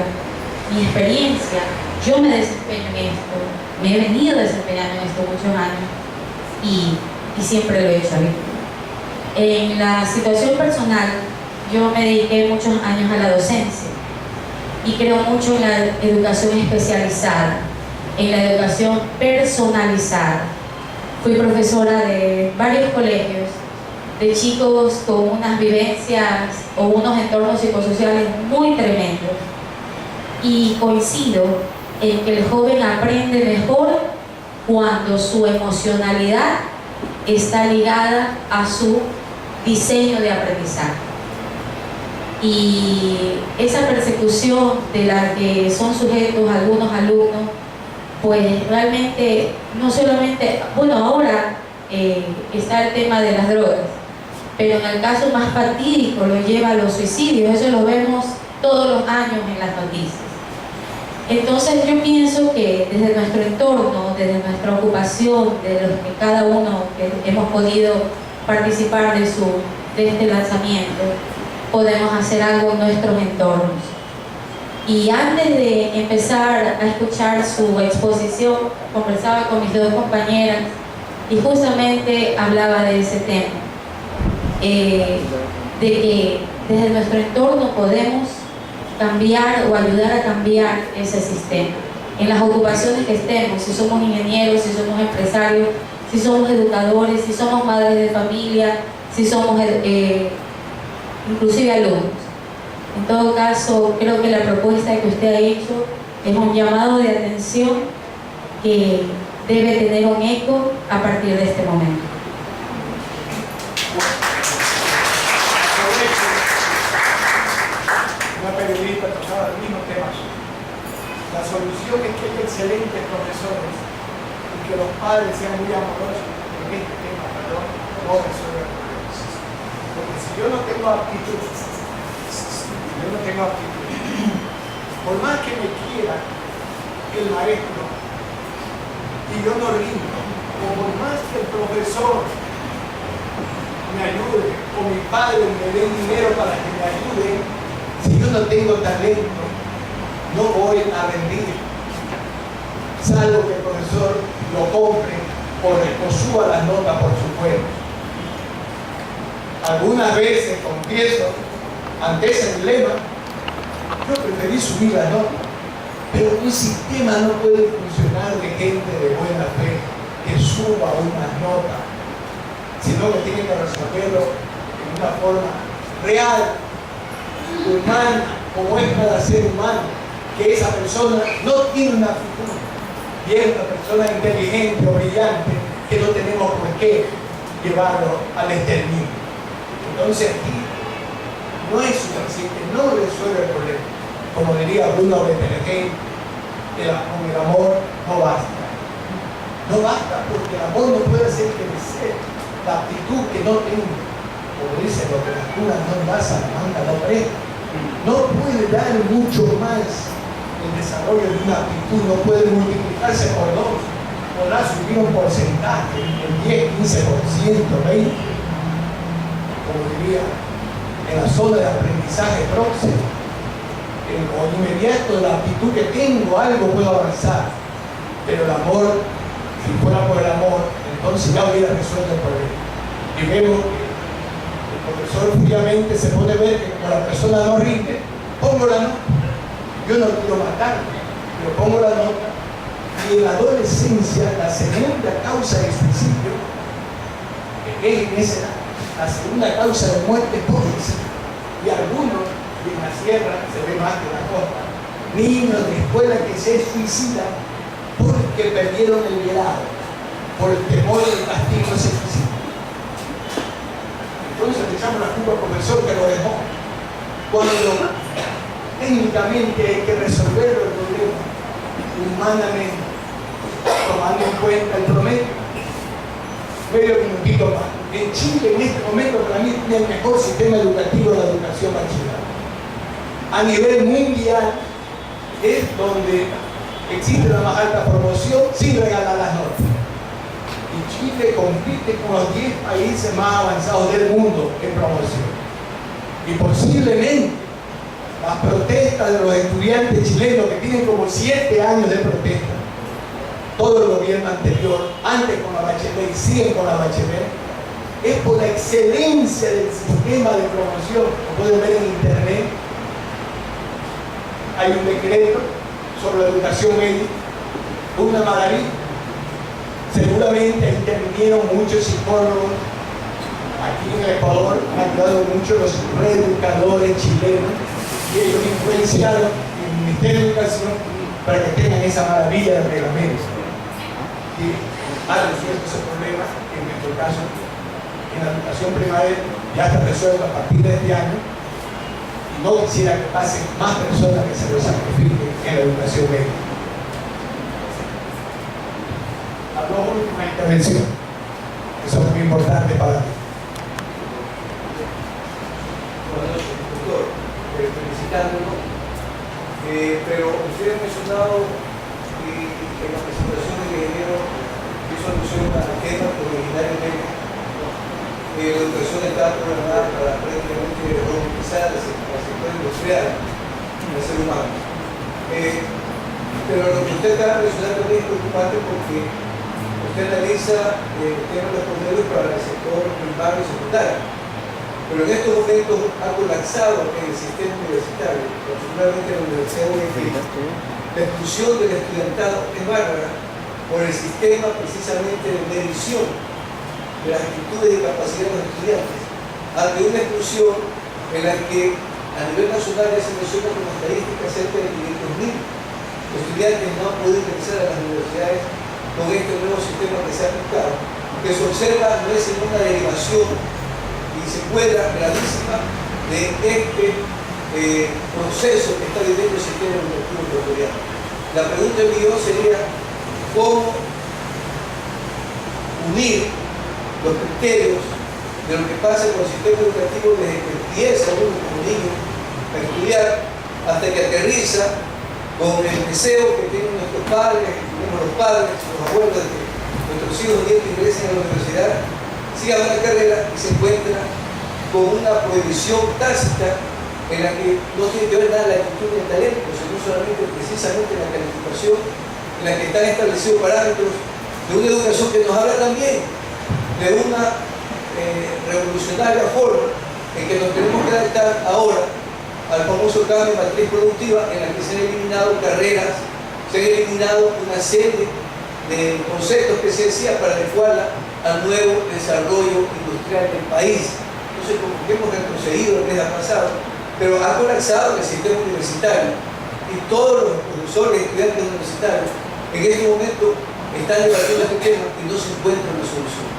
mi experiencia, yo me desempeño en esto, me he venido desempeñando en esto muchos años y siempre lo he hecho bien? En la situación personal, yo me dediqué muchos años a la docencia y creo mucho en la educación especializada, en la educación personalizada. Fui profesora de varios colegios, de chicos con unas vivencias o unos entornos psicosociales muy tremendos. Y coincido en que el joven aprende mejor cuando su emocionalidad está ligada a su diseño de aprendizaje. Y esa persecución de la que son sujetos algunos alumnos, pues realmente no solamente, bueno, ahora está el tema de las drogas, pero en el caso más fatídico lo lleva a los suicidios. Eso lo vemos todos los años en las noticias. Entonces yo pienso que desde nuestro entorno, desde nuestra ocupación, de los que cada uno que hemos podido participar de este lanzamiento, podemos hacer algo en nuestros entornos. Y antes de empezar a escuchar su exposición, conversaba con mis dos compañeras y justamente hablaba de ese tema, de que desde nuestro entorno podemos cambiar o ayudar a cambiar ese sistema. En las ocupaciones que estemos, si somos ingenieros, si somos empresarios, si somos educadores, si somos madres de familia, si somos inclusive alumnos. En todo caso, creo que la propuesta que usted ha hecho es un llamado de atención que debe tener un eco a partir de este momento. Una periodista tocaba el mismo tema. La solución es que haya excelentes profesores y que los padres sean muy amorosos en este tema, perdón, no resuelve el problema. Porque si yo no tengo aptitud, por más que me quiera el maestro y yo no rindo, o por más que el profesor me ayude, o mi padre me dé dinero para que me ayude, si yo no tengo talento, no voy a rendir, salvo que el profesor lo compre o suba las notas por su cuenta. Algunas veces, confieso, ante ese dilema, yo preferí subir las notas, pero un sistema no puede funcionar de gente de buena fe que suba unas notas, sino que tiene que resolverlo en una forma real, humana, como es cada ser humano, que esa persona no tiene una actitud, y es una persona inteligente o brillante, que no tenemos por qué llevarlo al exterminio. Entonces aquí no es suficiente, no resuelve el problema. Como diría Bruno Bettelheim, con el amor no basta. No basta porque el amor no puede hacer crecer la actitud que no tengo. Como dice, lo que las curas no dan, Salamanca no presta. No puede dar mucho más el desarrollo de una actitud, no puede multiplicarse por dos, podrá subir un porcentaje, el 10, 15%, 20%, como diría, en la zona de aprendizaje próximo, o inmediato de la actitud que tengo, algo puedo avanzar, pero el amor, si fuera por el amor, entonces ya hubiera resuelto el problema. Y vemos que el profesor fríamente se puede ver que como la persona no rinde, pongo la nota. Yo no quiero matarme, pero pongo la nota. Y en la adolescencia, la segunda causa de suicidio, que es en esa edad, la segunda causa de muerte es por suicidio. Y algunos, y en la sierra se ve más que en la costa, niños de escuela que se suicidan porque perdieron el velado, por el temor del castigo se suicidan. Entonces le echamos la culpa al profesor que lo dejó. Cuando técnicamente hay que resolver el problema humanamente, tomando en cuenta el promedio. Medio minutito más. En Chile, en este momento, para mí, tiene el mejor sistema educativo de la educación bachillerato. A nivel mundial, es donde existe la más alta promoción sin regalar las notas. Y Chile compite con los 10 países más avanzados del mundo en promoción. Y posiblemente las protestas de los estudiantes chilenos, que tienen como 7 años de protesta, todo el gobierno anterior, antes con la Bachelet y siguen con la Bachelet, es por la excelencia del sistema de promoción. Lo pueden ver en internet. Hay un decreto sobre la educación media, una maravilla. Seguramente intervinieron muchos psicólogos. Aquí en el Ecuador han ayudado mucho los reeducadores chilenos y ellos influenciaron el Ministerio de Educación para que tengan esa maravilla de reglamento. Y ha resuelto ese problema, que en nuestro caso, en la educación primaria, ya está resuelto a partir de este año. Y no quisiera que pasen más personas que se lo sacrifiquen en la educación media. Habló última intervención. Eso es muy importante para mí. Buenas noches, doctor. Felicitándolo Pero usted ha mencionado en la presentación del ingeniero hizo alusión al tema que originariamente la educación está programada para prácticamente robotizar el sector industrial del ser humano. Pero lo que usted está mencionando también es preocupante porque usted analiza el tema de los promedios para el sector primario y secundario. Pero en estos momentos ha colapsado en el sistema universitario, particularmente en la Universidad de Guayaquil. La exclusión del estudiantado es bárbara por el sistema precisamente de medición de las actitudes y capacidades de los estudiantes, ante una exclusión en la que a nivel nacional ya se menciona como estadística cerca de 500.000 estudiantes no han podido ingresar a las universidades con este nuevo sistema que se ha aplicado, que se observa no es en una derivación y secuela gravísima de este proceso que está viviendo el sistema educativo ecuatoriano. La pregunta mía sería cómo unir los criterios de lo que pasa con el sistema educativo desde que empieza uno como niño a estudiar hasta que aterriza con el deseo que tienen nuestros padres, que tenemos los padres, los abuelos, de que nuestros hijos nietos ingresen a la universidad, sigan una carrera y se encuentran con una prohibición tácita en la que no tiene que ver nada la actitud ni el talento, sino solamente precisamente la calificación, en la que están establecidos parámetros de una educación que nos habla también de una revolucionaria forma en que nos tenemos que adaptar ahora al famoso cambio de matriz productiva, en la que se han eliminado carreras, se han eliminado una serie de conceptos que se decía para adecuarla al nuevo desarrollo industrial del país. Entonces, como que hemos retrocedido desde el pasado, pero ha colapsado el sistema universitario y todos los profesores y estudiantes universitarios en este momento están debatiendo este tema y no se encuentra una solución.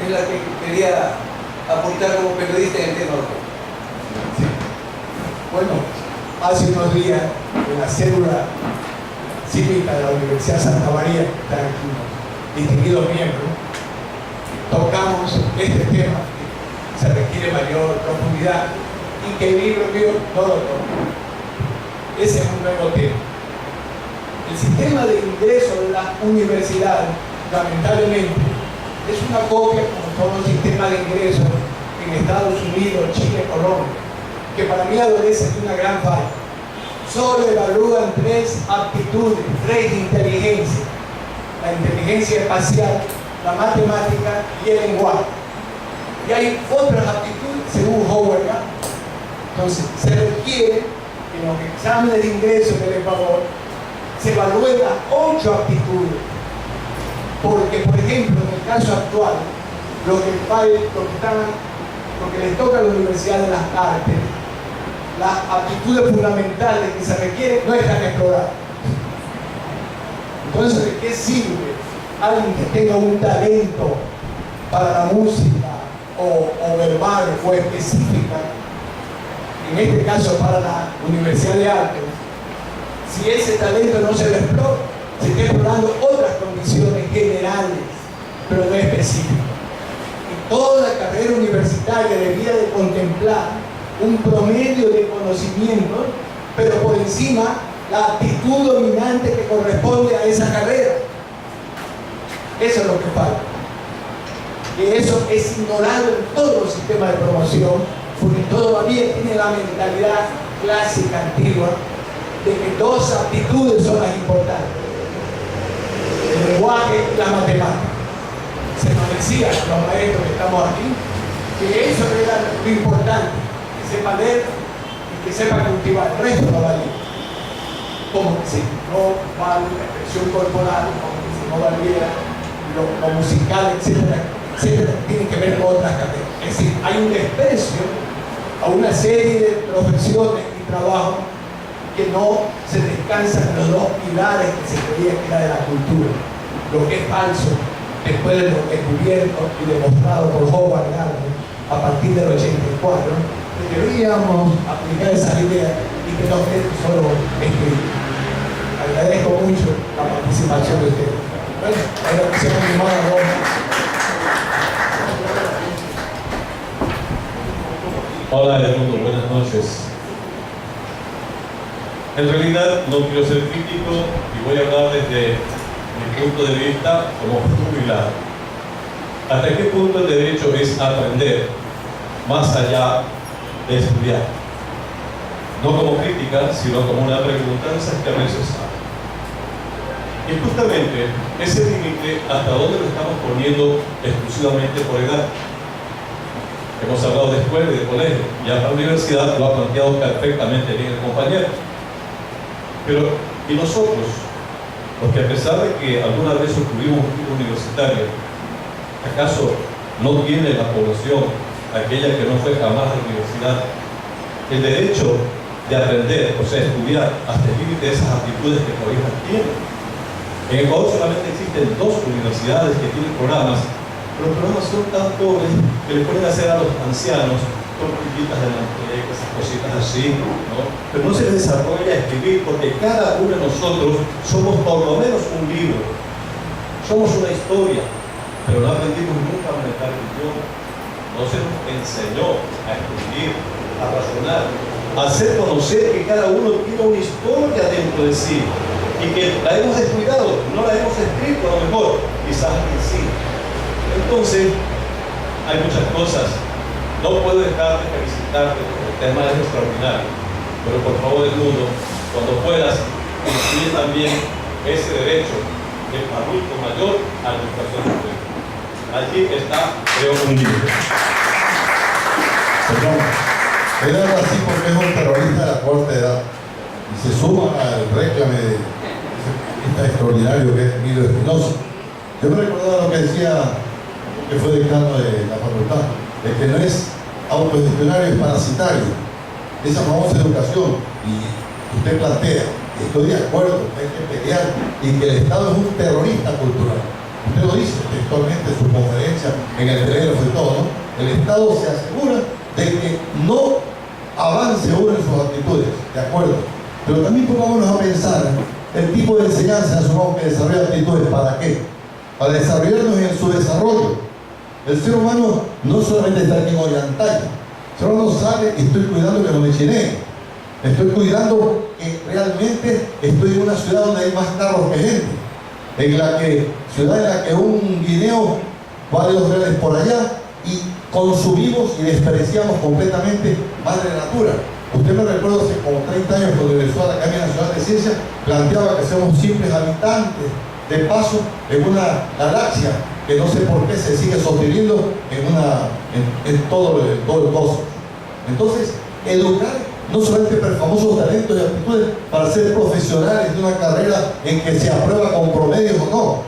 Es la que quería aportar como periodista en el tema, doctor. Sí. Bueno, hace unos días en la célula cívica de la Universidad Santa María, que están aquí distinguidos miembros, tocamos este tema que se requiere mayor profundidad y que el libro mío no lo toca. Ese es un nuevo tema. El sistema de ingreso de las universidades, lamentablemente, es una copia, como todo el sistema de ingreso en Estados Unidos, Chile, Colombia, que para mí adolece de una gran falla. Solo evalúan 3 aptitudes, 3 inteligencias: la inteligencia espacial, la matemática y el lenguaje. Y hay otras aptitudes, según Howard Gardner. Entonces, se requiere que en los exámenes de ingreso del Ecuador se evalúen las 8 aptitudes. Porque, por ejemplo, en el caso actual, lo que les toca a la Universidad de las Artes, las aptitudes fundamentales que se requieren no están exploradas. Entonces, ¿de qué sirve alguien que tenga un talento para la música o verbal o específica, en este caso para la Universidad de Artes, si ese talento no se lo explora? Se está explorando otras condiciones generales, pero no específicas. Y toda la carrera universitaria debía de contemplar un promedio de conocimientos, pero por encima la actitud dominante que corresponde a esa carrera. Eso es lo que falta. Y eso es ignorado en todos los sistemas de promoción, porque todavía tiene la mentalidad clásica, antigua, de que 2 aptitudes son las importantes: el lenguaje y la matemática. Se nos decía a los maestros que estamos aquí que eso era lo importante, que sepa leer y que sepa cultivar. El resto no valía. Como que si no vale la expresión corporal, como que si no valía lo musical, etcétera, etcétera, tiene que ver con otras carreras. Es decir, hay un desprecio a una serie de profesiones y trabajos que no se descansan en los 2 pilares que se creía que era de la cultura. Lo que es falso, después de lo descubierto y demostrado por Howard Gardner a partir del 84, deberíamos aplicar esas ideas y que no quede solo escrito. Agradezco mucho la participación de ustedes. Bueno, ahora que se me animó a Roma. Hola Edmundo, buenas noches. En realidad no quiero ser crítico y voy a hablar desde mi punto de vista como jubilado. ¿Hasta qué punto el derecho es aprender más allá de estudiar? No como crítica, sino como una pregunta de esas que a veces hay. Y justamente ese límite, ¿hasta dónde lo estamos poniendo exclusivamente por edad? Hemos hablado de escuela y de colegio, ya la universidad lo ha planteado perfectamente bien el compañero. Pero, ¿y nosotros? Porque a pesar de que alguna vez obtuvimos un título universitario, ¿acaso no tiene la población, aquella que no fue jamás a la universidad, el derecho de aprender, o sea, estudiar hasta el límite de esas aptitudes que todavía tienen? En Ecuador solamente existen 2 universidades que tienen programas, pero los programas son tan pobres que le pueden hacer a los ancianos tortillitas de manteca, esas cositas así, ¿no? Pero no se les desarrolla a escribir, porque cada uno de nosotros somos por lo menos un libro, somos una historia, pero no aprendimos nunca a manejar el idioma, no se nos enseñó a escribir, a razonar, a hacer conocer que cada uno tiene una historia dentro de sí y que la hemos descuidado, no la hemos escrito a lo mejor, quizás que sí. Entonces, hay muchas cosas. No puedo dejar de felicitarte porque el tema es extraordinario, pero por favor del mundo, cuando puedas, incluye también ese derecho del adulto mayor a la educación superior. Allí está, creo, un límite. Perdón, él habla así porque es un terrorista de la corta edad y se suma al réclame de este extraordinario que es Emilio Espinosa. Yo me recordaba lo que decía, que fue decano de la facultad, de que no es autogestionario, es parasitario. Esa famosa educación, y usted plantea, y estoy de acuerdo, que hay que pelear y que el Estado es un terrorista cultural. Usted lo dice textualmente en su conferencia, en el telégrafo y todo, ¿no? El Estado se asegura de que no avance uno en sus actitudes, de acuerdo. Pero también pongámonos a pensar el tipo de enseñanza asumamos que desarrolla actitudes, ¿para qué? Para desarrollarnos en su desarrollo. El ser humano no solamente está aquí en Ollantay, el ser humano sale y estoy cuidando que no me chineen. Estoy cuidando que realmente estoy en una ciudad donde hay más carros que gente. Ciudad en la que un guineo vale 2 reales por allá y consumimos y despreciamos completamente madre natura. Usted me recuerda hace como 30 años cuando ingresó a la Academia Nacional de Ciencias, planteaba que somos simples habitantes de paso en una galaxia que no sé por qué se sigue sosteniendo en todo el cosmos. Entonces, educar no solamente para famosos talentos y aptitudes para ser profesionales de una carrera en que se aprueba con promedios o no.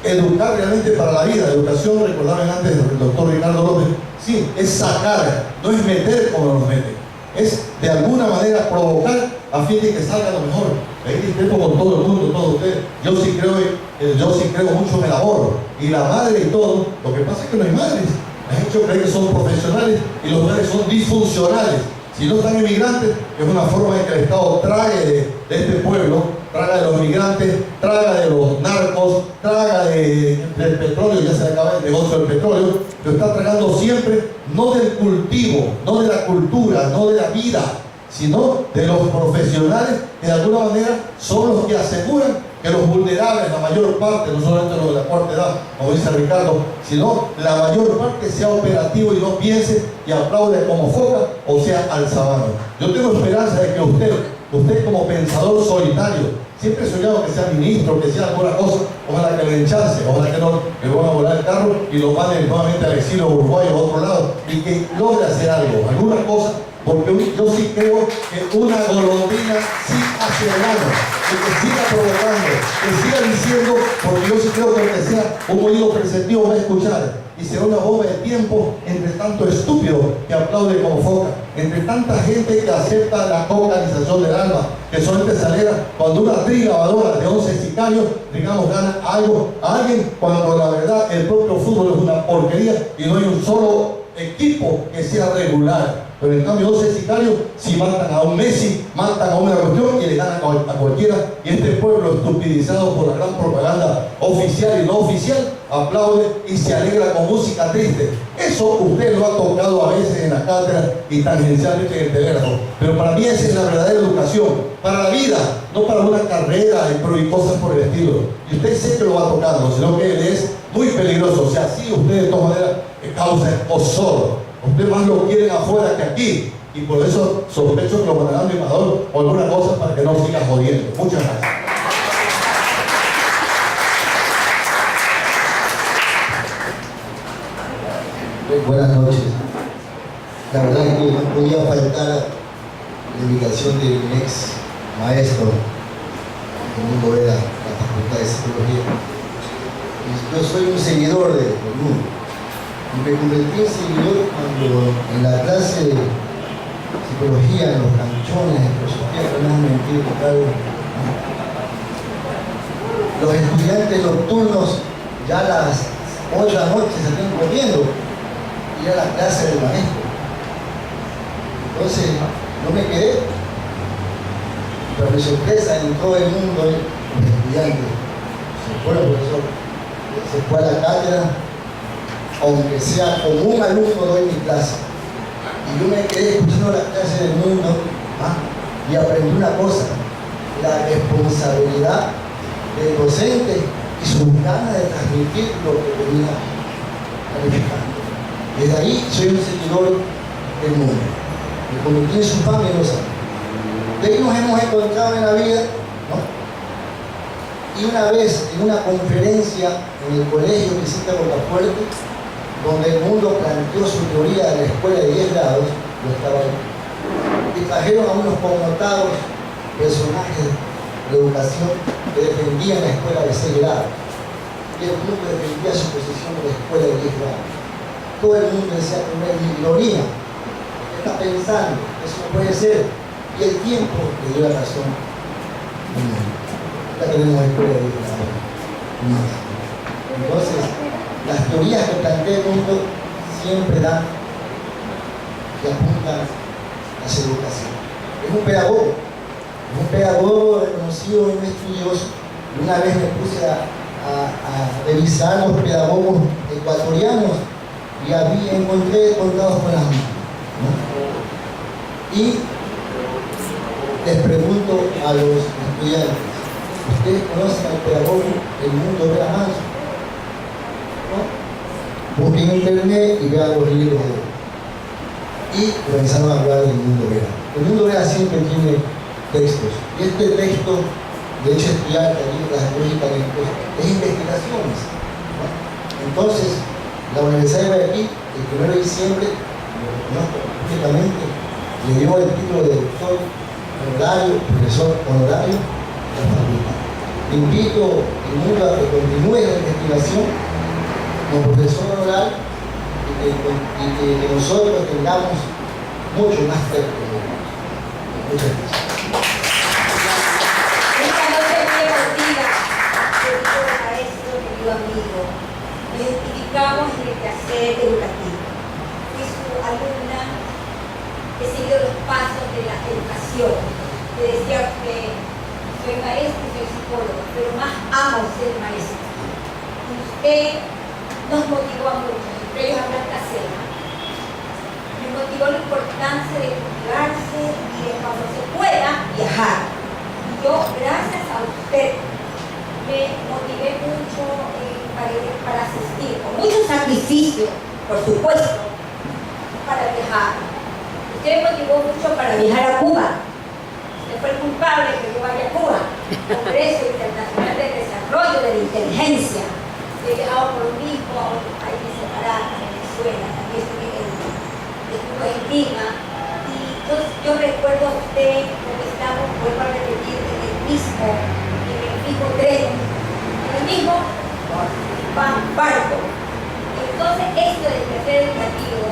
Educar realmente para la vida. Educación, recordaban antes el doctor Ricardo López, sí, es sacar, no es meter como nos meten. Es de alguna manera provocar a fin de que salga lo mejor. Ahí discrepo con todo el mundo, todos ustedes. Yo sí creo mucho en el amor. Y la madre y todo, lo que pasa es que no hay madres. Han hecho creer que son profesionales y los padres son disfuncionales. Si no están inmigrantes, es una forma de que el Estado trague de este pueblo, traga de los migrantes, traga de los narcos, traga del petróleo, ya se le acaba el negocio del petróleo, lo está tragando siempre, no del cultivo, no de la cultura, no de la vida, sino de los profesionales que de alguna manera son los que aseguran que los vulnerables, la mayor parte, no solamente los de la cuarta edad, como dice Ricardo, sino la mayor parte sea operativo y no piense y aplaude como foca o sea alzabano. Yo tengo esperanza de que usted como pensador solitario, siempre he soñado que sea ministro, que sea alguna cosa, ojalá que le den chance, ojalá que no le van a volar el carro y lo manden nuevamente al exilio uruguayo a otro lado y que logre hacer algo, alguna cosa, porque yo sí creo que una golondrina sí hace verano, que siga provocando, que siga diciendo, porque yo sí creo que aunque sea un oído perceptivo va a escuchar y será una bomba de tiempo entre tanto estúpido que aplaude como foca, entre tanta gente que acepta la cocalización del alma, que solamente se alegra cuando una trilavadora de 11 sicarios, digamos, gana algo a alguien, cuando la verdad el propio fútbol es una porquería y no hay un solo equipo que sea regular. Pero en cambio 12 sicarios, si matan a un Messi, matan a una cuestión y le ganan a cualquiera. Y este pueblo estupidizado por la gran propaganda oficial y no oficial, aplaude y se alegra con música triste. Eso usted lo ha tocado a veces en la cátedra y tangencialmente en el telégrafo. Pero para mí esa es la verdadera educación, para la vida, no para una carrera y cosas por el estilo. Y usted sé que lo va tocando, sino que él es muy peligroso. O sea, sí, usted de todas maneras causa escozor. Usted más lo quieren afuera que aquí. Y por eso sospecho que lo mandarán de embajador o alguna cosa para que no siga jodiendo. Muchas gracias. Buenas noches. La verdad es que no podía faltar la invitación de mi ex maestro, Domingo Vera, la Facultad de Psicología. Yo soy un seguidor de Domingo. Y me convertí en seguidor cuando en la clase de psicología, en los canchones de filosofía, que no es mentir, claro, los estudiantes nocturnos ya a las 8 de la noche se están corriendo y a la clase del maestro. Entonces no me quedé, pero mi sorpresa en todo el mundo, los estudiantes se fueron, profesor, se fue a la cátedra, aunque sea con un alumno doy mi clase. Y yo me quedé escuchando la clase del mundo y aprendí una cosa: la responsabilidad del docente y sus ganas de transmitir lo que venía calificando. Desde ahí soy un seguidor del mundo. Me convertí en su fan y lo sabe. De ahí nos hemos encontrado en la vida, ¿no? Y una vez en una conferencia en el colegio que cita Rocafuerte, donde el mundo planteó su teoría de la escuela de 10 grados, yo estaba ahí. Y trajeron a unos connotados personajes de educación que defendían la escuela de 6 grados. Y el mundo defendía su posición de la escuela de 10 grados. Todo el mundo decía con una ironía: ¿qué está pensando? Eso no puede ser. Y el tiempo le dio la razón. Ya tenemos escuela de 10 grados. Entonces, las teorías que plantea el mundo siempre dan y apuntan a su educación. Es un pedagogo reconocido y un estudioso. Y una vez me puse a revisar los pedagogos ecuatorianos y encontré contados con las manos, ¿no? Y les pregunto a los estudiantes: ¿ustedes conocen al pedagogo Edmundo Vera Manso? ¿No? Busquen en internet y vean los libros de él. Y comenzaron a hablar del Edmundo Vera. Edmundo Vera siempre tiene textos. Y este texto, de hecho, estudiar las lógicas es investigaciones, ¿no? Entonces, la Universidad de Guayaquil, el 1 de diciembre, lo conozco públicamente, le dio el título de doctor honorario, profesor honorario de la facultad. Invito al mundo a que continúe la investigación como profesor honorario y que nosotros tengamos mucho más cerca. Muchas gracias. Esta noche muy emotiva, querido maestro, querido amigo. Nos identificamos en el quehacer educativo. Fui su alumna, he seguido los pasos de la educación. Te decía que soy maestro y soy psicólogo, pero más amo ser maestro. Y usted nos motivó a muchos, entre ellos a Blanca Cena. Me motivó la importancia de cultivarse y de cuando se pueda viajar. Y yo, gracias a usted, me motivé mucho para asistir, con mucho sacrificio, por supuesto, para viajar. Usted me motivó mucho para viajar a Cuba. Usted fue el culpable que yo vaya a Cuba, Congreso Internacional de Desarrollo de la Inteligencia. He viajado por México a otros países separados, Venezuela, también estuve en Lima. Y entonces yo recuerdo a usted, porque estamos, vuelvo a repetir, en el mismo tren, en el mismo barco. Entonces, esto del quehacer educativo,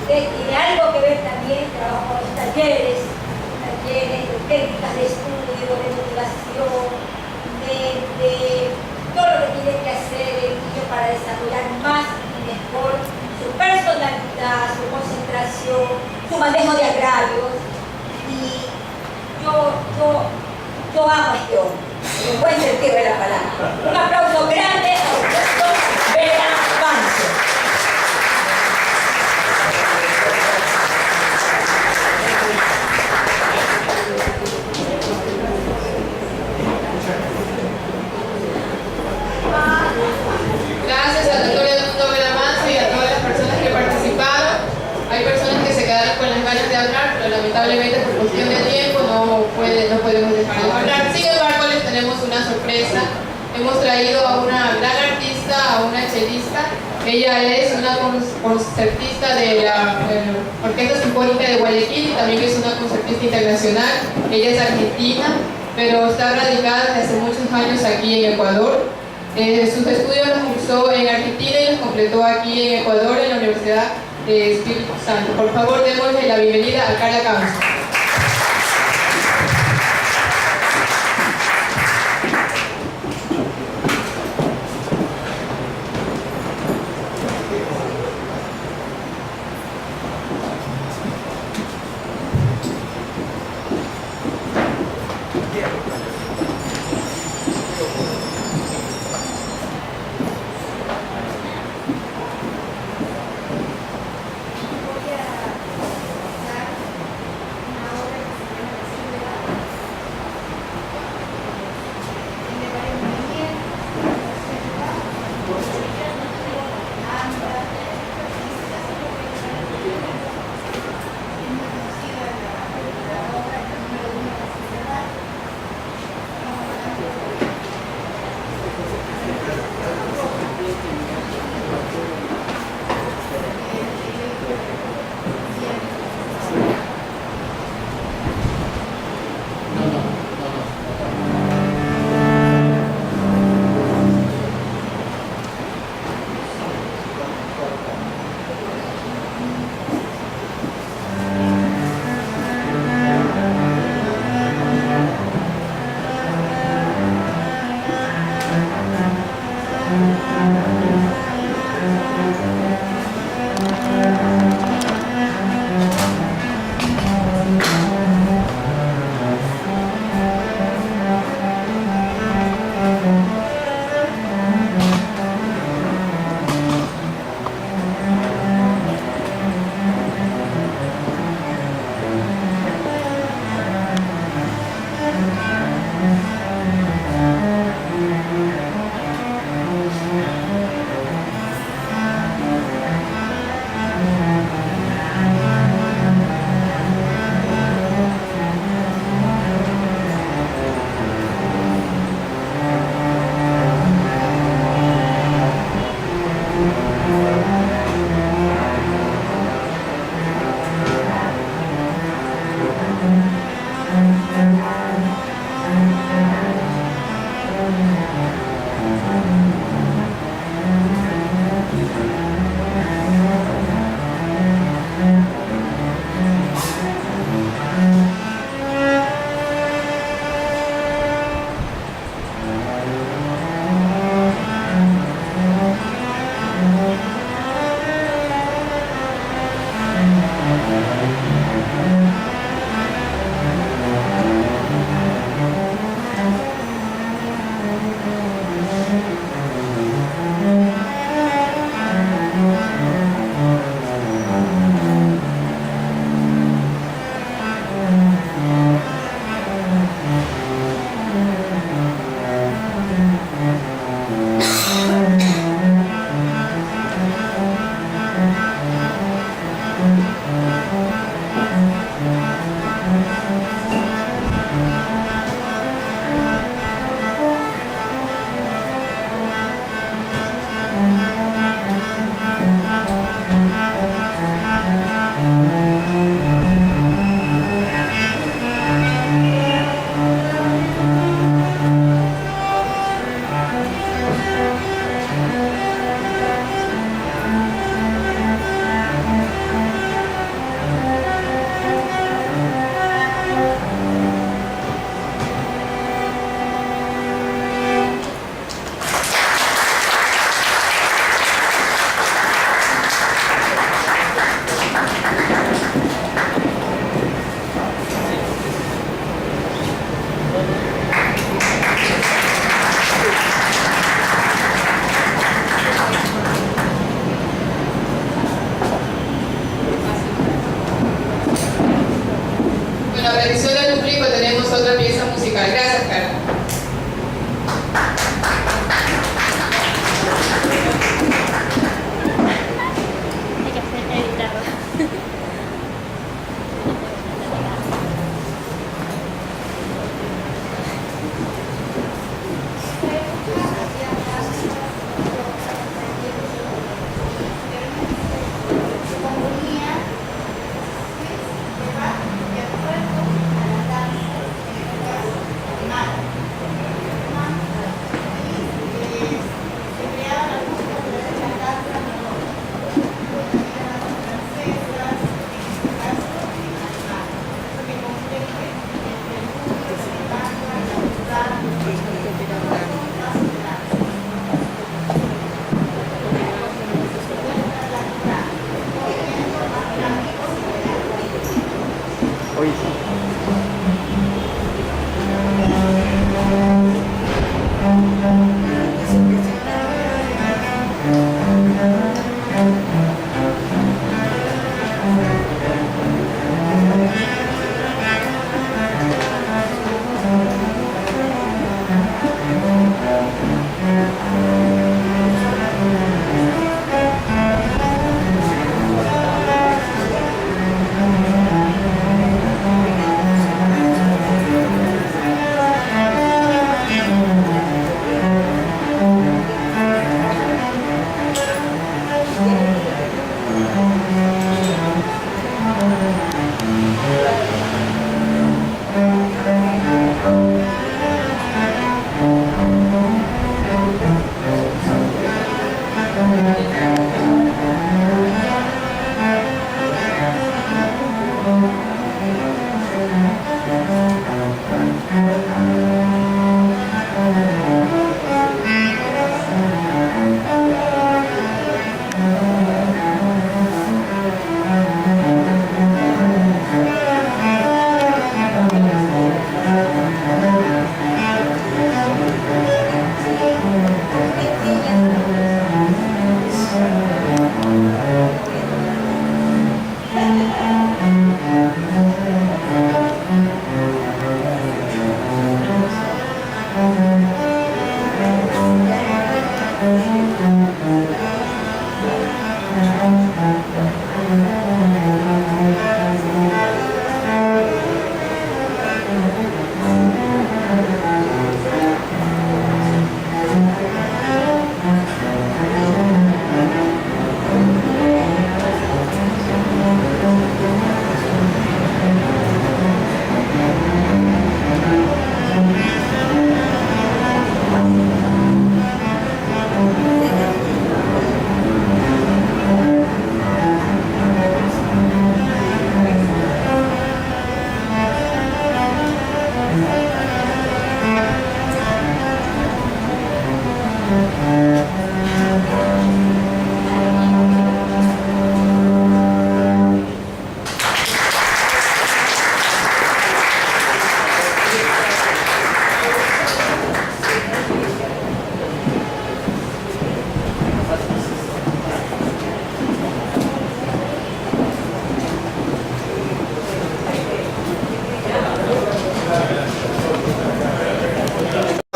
usted tiene algo que ver también, trabajo con los talleres de técnicas de estudio, de motivación, de todo lo que tiene que hacer el niño para desarrollar más y mejor su personalidad, su concentración, su manejo de agravios. Y yo amo a este hombre, en el buen sentido de la palabra. Un aplauso grande a usted. cuestión de tiempo no podemos dejar de hablar. Sin embargo, les tenemos una sorpresa. Hemos traído a una gran artista, a una chelista. Ella es una concertista de la Orquesta Sinfónica de Guayaquil y también es una concertista internacional. Ella es argentina, pero está radicada desde hace muchos años aquí en Ecuador. Sus estudios los cursó en Argentina y los completó aquí en Ecuador, en la Universidad de Espíritu Santo. Por favor, démosle la bienvenida a Carla Campos. Una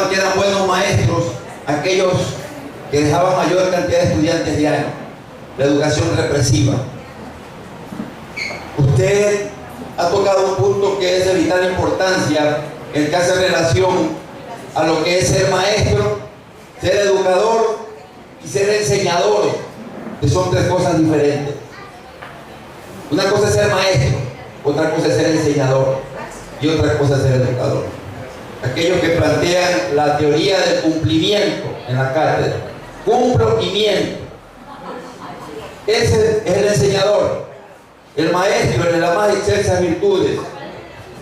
Que eran buenos maestros aquellos que dejaban mayor cantidad de estudiantes diarios, la educación represiva. Usted ha tocado un punto que es de vital importancia, el que hace relación a lo que es ser maestro, ser educador y ser enseñador, que son tres cosas diferentes. Una cosa es ser maestro, otra cosa es ser enseñador y otra cosa es ser educador. Aquellos que plantean la teoría del cumplimiento en la cátedra, cumplo y miento. Ese es el enseñador, el maestro, el de las más excelsas virtudes,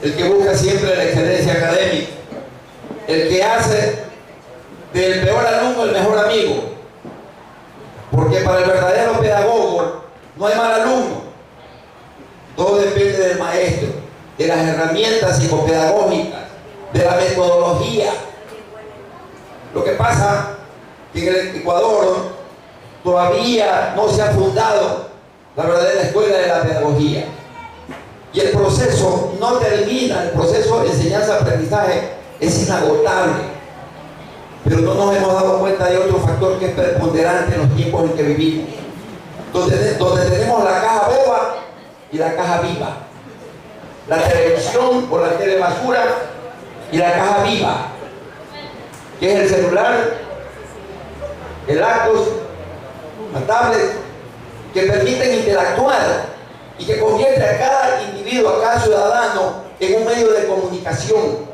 el que busca siempre la excelencia académica, el que hace del peor alumno el mejor amigo, porque para el verdadero pedagogo no hay mal alumno, todo depende del maestro, de las herramientas psicopedagógicas, de la metodología. Lo que pasa es que en el Ecuador todavía no se ha fundado la verdadera escuela de la pedagogía y el proceso no termina, el proceso de enseñanza-aprendizaje es inagotable, pero no nos hemos dado cuenta de otro factor que es preponderante en los tiempos en que vivimos, donde tenemos la caja boba y la caja viva, la televisión o la telebasura y la caja viva, que es el celular, el laptop, la tablet, que permiten interactuar y que convierte a cada individuo, a cada ciudadano en un medio de comunicación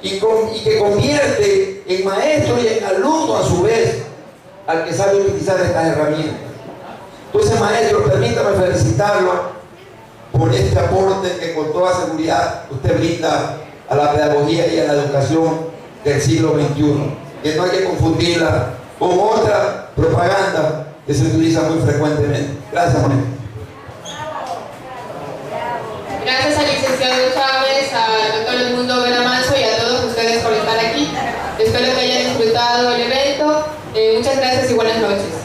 y que convierte en maestro y en alumno a su vez al que sabe utilizar estas herramientas. Entonces, maestro, permítame felicitarlo por este aporte que con toda seguridad usted brinda a la pedagogía y a la educación del siglo XXI, que no hay que confundirla con otra propaganda que se utiliza muy frecuentemente. Gracias, maestro. Gracias al licenciado Chávez, al doctor Edmundo Vera Manso y a todos ustedes por estar aquí. Espero que hayan disfrutado el evento. Muchas gracias y buenas noches.